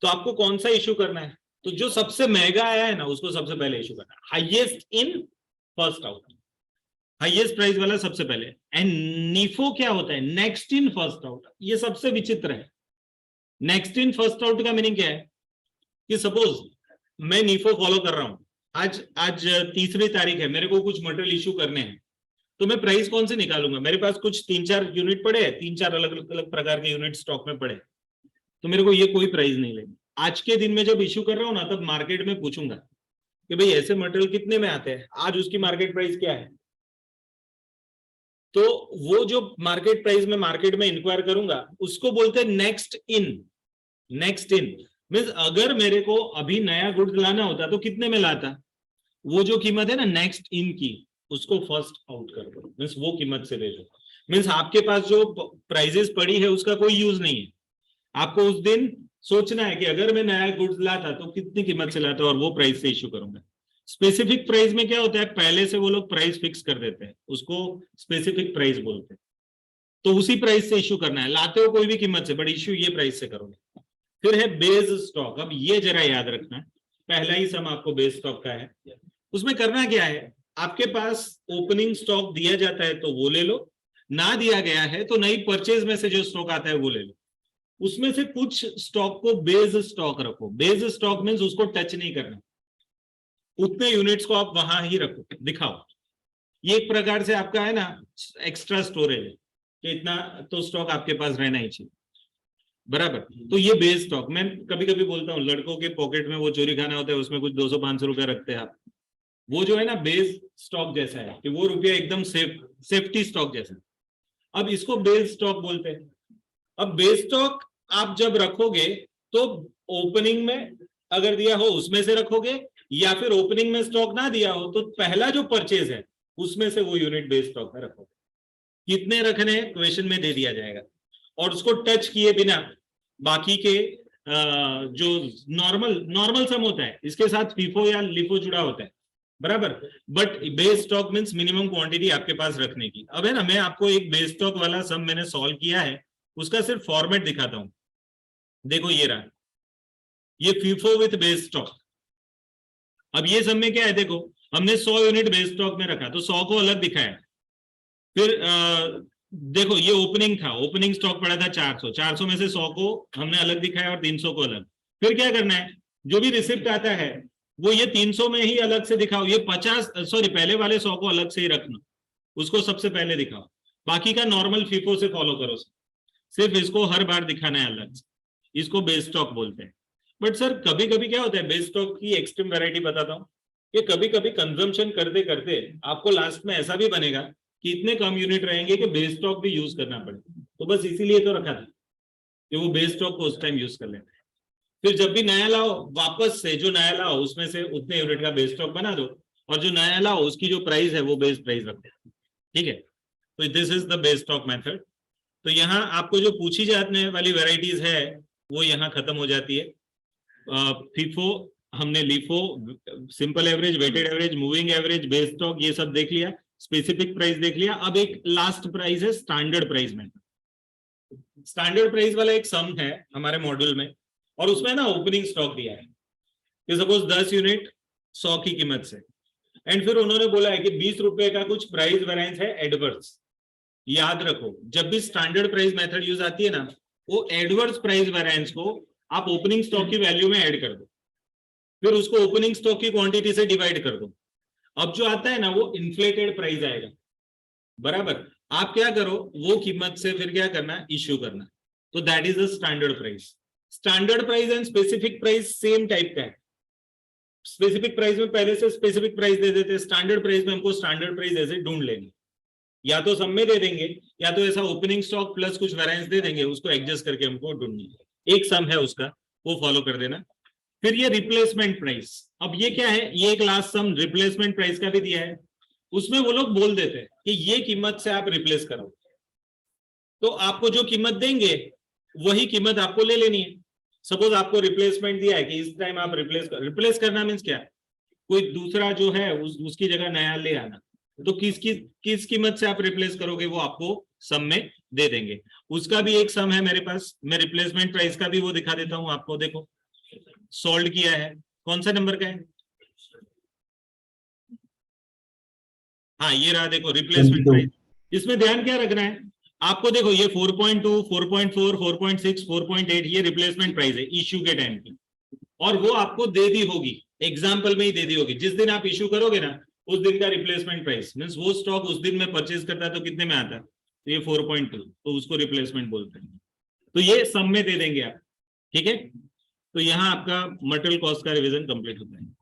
तो आपको कौन सा इश्यू करना है, तो जो सबसे महंगा आया है ना उसको सबसे पहले इश्यू करना है, highest in first out, highest price वाला सबसे पहले। एंड नीफो क्या होता है, नेक्स्ट इन फर्स्ट आउट। ये सबसे विचित्र है। नेक्स्ट इन फर्स्ट आउट का मीनिंग क्या है कि सपोज मैं नीफो फॉलो कर रहा हूं, आज 3री तारीख है, मेरे को कुछ मटेरियल इश्यू करने हैं, तो मैं प्राइस कौन से निकालूंगा, मेरे पास कुछ 3-4 यूनिट पड़े हैं, 3-4 अलग अलग प्रकार के यूनिट स्टॉक में पड़े, तो मेरे को ये कोई प्राइस नहीं लेगी। आज के दिन में जब इश्यू कर रहा हूं ना, तब मार्केट में पूछूंगा कि भाई ऐसे मटेरियल कितने में आते हैं, आज उसकी मार्केट प्राइस क्या है। तो वो जो मार्केट प्राइस में मार्केट में इंक्वायर करूंगा उसको बोलते हैं next in. Next in means अगर मेरे को अभी नया गुड्स लाना होता तो कितने में लाता, वो जो कीमत है ना नेक्स्ट इन की, उसको फर्स्ट आउट कर दो, मीन्स वो कीमत से ले लो। मीन्स आपके पास जो प्राइजेस पड़ी है उसका कोई यूज नहीं है, आपको उस दिन सोचना है कि अगर मैं नया गुड्स लाता तो कितनी कीमत से लाता और वो प्राइस से इश्यू करूंगा। स्पेसिफिक प्राइस में क्या होता है, पहले से वो लोग प्राइस फिक्स कर देते हैं, उसको स्पेसिफिक प्राइस बोलते हैं, तो उसी प्राइस से इश्यू करना है, लाते हो कोई भी कीमत से बट इश्यू ये प्राइस से करोगे। फिर है बेस स्टॉक। अब ये जरा याद रखना, पहला ही सम आपको बेस स्टॉक का है। उसमें करना क्या है, आपके पास ओपनिंग स्टॉक दिया जाता है तो वो ले लो, ना दिया गया है तो नई परचेज में से जो स्टॉक आता है वो ले लो। उसमें से कुछ स्टॉक को बेस स्टॉक रखो। बेस स्टॉक मींस उसको टच नहीं करना, उतने यूनिट्स को आप वहां ही रखो, दिखाओ। ये एक प्रकार से आपका है ना एक्स्ट्रा स्टोरेज है कि इतना तो स्टॉक आपके पास रहना ही चाहिए, बराबर। तो ये बेस स्टॉक, मैं कभी कभी बोलता हूँ लड़कों के पॉकेट में वो चोरी खाना होता है, उसमें कुछ 200-500 रुपया रखते हैं आप, वो जो है ना बेस स्टॉक जैसा है कि वो रुपया एकदम सेफ्टी स्टॉक जैसा। अब इसको बेस स्टॉक बोलते हैं। अब बेस स्टॉक आप जब रखोगे तो ओपनिंग में अगर दिया हो उसमें से रखोगे, या फिर ओपनिंग में स्टॉक ना दिया हो तो पहला जो परचेज है उसमें से वो यूनिट बेस स्टॉक में रखोगे। कितने रखने हैं क्वेश्चन में दे दिया जाएगा, और उसको टच किए बिना बाकी के जो नॉर्मल सम होता है इसके साथ फीफो या लिफो जुड़ा होता है, बराबर। But base stock means minimum quantity आपके पास रखने की। अब है ना, मैं आपको एक बेस स्टॉक वाला सम मैंने सॉल्व किया है, उसका सिर्फ फॉर्मेट दिखाता हूं। देखो ये रहा, ये फीफो विथ बेस स्टॉक। अब ये सब में क्या है, देखो हमने 100 यूनिट बेस स्टॉक में रखा तो 100 को अलग दिखाया। फिर देखो ये ओपनिंग था, ओपनिंग स्टॉक पड़ा था 400 में से 100 को हमने अलग दिखाया और 300 को अलग। फिर क्या करना है, जो भी रिसिप्ट आता है वो ये 300 में ही अलग से दिखाओ, ये 50 पहले वाले 100 को अलग से ही रखना, उसको सबसे पहले दिखाओ, बाकी का नॉर्मल फीफो से फॉलो करो, सिर्फ इसको हर बार दिखाना है अलग से, इसको बेस स्टॉक बोलते हैं। बट सर कभी कभी क्या होता है, बेस स्टॉक की एक्सट्रीम वैरायटी बताता हूँ कि कभी कभी कंजम्पशन करते करते आपको लास्ट में ऐसा भी बनेगा कि इतने कम यूनिट रहेंगे कि बेस स्टॉक भी यूज करना पड़े, तो बस इसीलिए तो रखा था कि वो बेस स्टॉक को उस टाइम यूज कर लेते हैं। फिर जब भी नया लाओ वापस से जो नया लाओ उसमें से उतने यूनिट का बेस स्टॉक बना दो, और जो नया लाओ उसकी जो प्राइस है वो बेस प्राइस रख दो, ठीक है। तो this is the base stock method. तो यहाँ आपको जो पूछी जाने वाली वेराइटीज है वो यहाँ खत्म हो जाती है। फीफो हमने LIFO, simple average, weighted average, moving average, base stock ये सब देख लिया, स्पेसिफिक प्राइस देख लिया। अब एक लास्ट प्राइस है स्टैंडर्ड प्राइस में। स्टैंडर्ड प्राइस वाला एक सम है हमारे मॉड्यूल में, और उसमें ना ओपनिंग स्टॉक दिया है कि सपोज 10 यूनिट 100 की कीमत से, एंड फिर उन्होंने बोला है कि 20 रुपए का कुछ प्राइस वेरिएंस है एडवर्स। याद रखो जब भी स्टैंडर्ड प्राइस मेथड यूज आती है ना, वो एडवर्स प्राइस वेरिएंस को आप ओपनिंग स्टॉक की वैल्यू में ऐड कर दो, फिर उसको ओपनिंग स्टॉक की क्वांटिटी से डिवाइड कर दो। अब जो आता है ना वो इन्फ्लेटेड प्राइस आएगा, बराबर। आप क्या करो, वो कीमत से फिर क्या करना, इश्यू करना। तो that is the standard price. Standard price and specific price same type का है। स्पेसिफिक प्राइस में पहले से स्पेसिफिक प्राइस दे देते हैं, स्टैंडर्ड प्राइस में हमको स्टैंडर्ड प्राइस ऐसे ढूंढ लेंगे, या तो सब में दे देंगे या तो ऐसा ओपनिंग स्टॉक प्लस कुछ वेरिएंस दे देंगे, उसको एडजस्ट करके हमको ढूंढनी है। एक सम है उसका, वो फॉलो कर देना। फिर ये रिप्लेसमेंट प्राइस, अब ये क्या है, ये एक लास्ट सम रिप्लेसमेंट प्राइस का भी दिया है, उसमें वो लोग बोल देते हैं कि ये कीमत से आप रिप्लेस करो, तो आपको जो कीमत देंगे वही कीमत आपको ले लेनी है। सपोज आपको रिप्लेसमेंट दिया है कि इस टाइम आप रिप्लेस करना मीन्स क्या, कोई दूसरा जो है उसकी जगह नया ले आना, तो किस कीमत से आप रिप्लेस करोगे वो आपको सम में दे देंगे। उसका भी एक सम है मेरे पास, मैं रिप्लेसमेंट प्राइस का भी वो दिखा देता हूं आपको, देखो सोल्ड किया है, कौन सा नंबर का है, हाँ ये रहा, देखो रिप्लेसमेंट प्राइस। इसमें ध्यान क्या रखना है आपको, देखो ये 4.2, 4.4, 4.6, 4.8 ये रिप्लेसमेंट प्राइस है इश्यू के टाइम की, और वो आपको दे दी होगी, एग्जाम्पल में ही दे दी होगी, जिस दिन आप इश्यू करोगे ना उस दिन का रिप्लेसमेंट प्राइस मींस वो स्टॉक उस दिन में परचेज करता है तो कितने में आता है, तो ये 4.2, तो उसको रिप्लेसमेंट बोलते हैं। तो ये सम में दे देंगे आप, ठीक है। तो यहाँ आपका मटेरियल कॉस्ट का रिवीजन कंप्लीट होता है।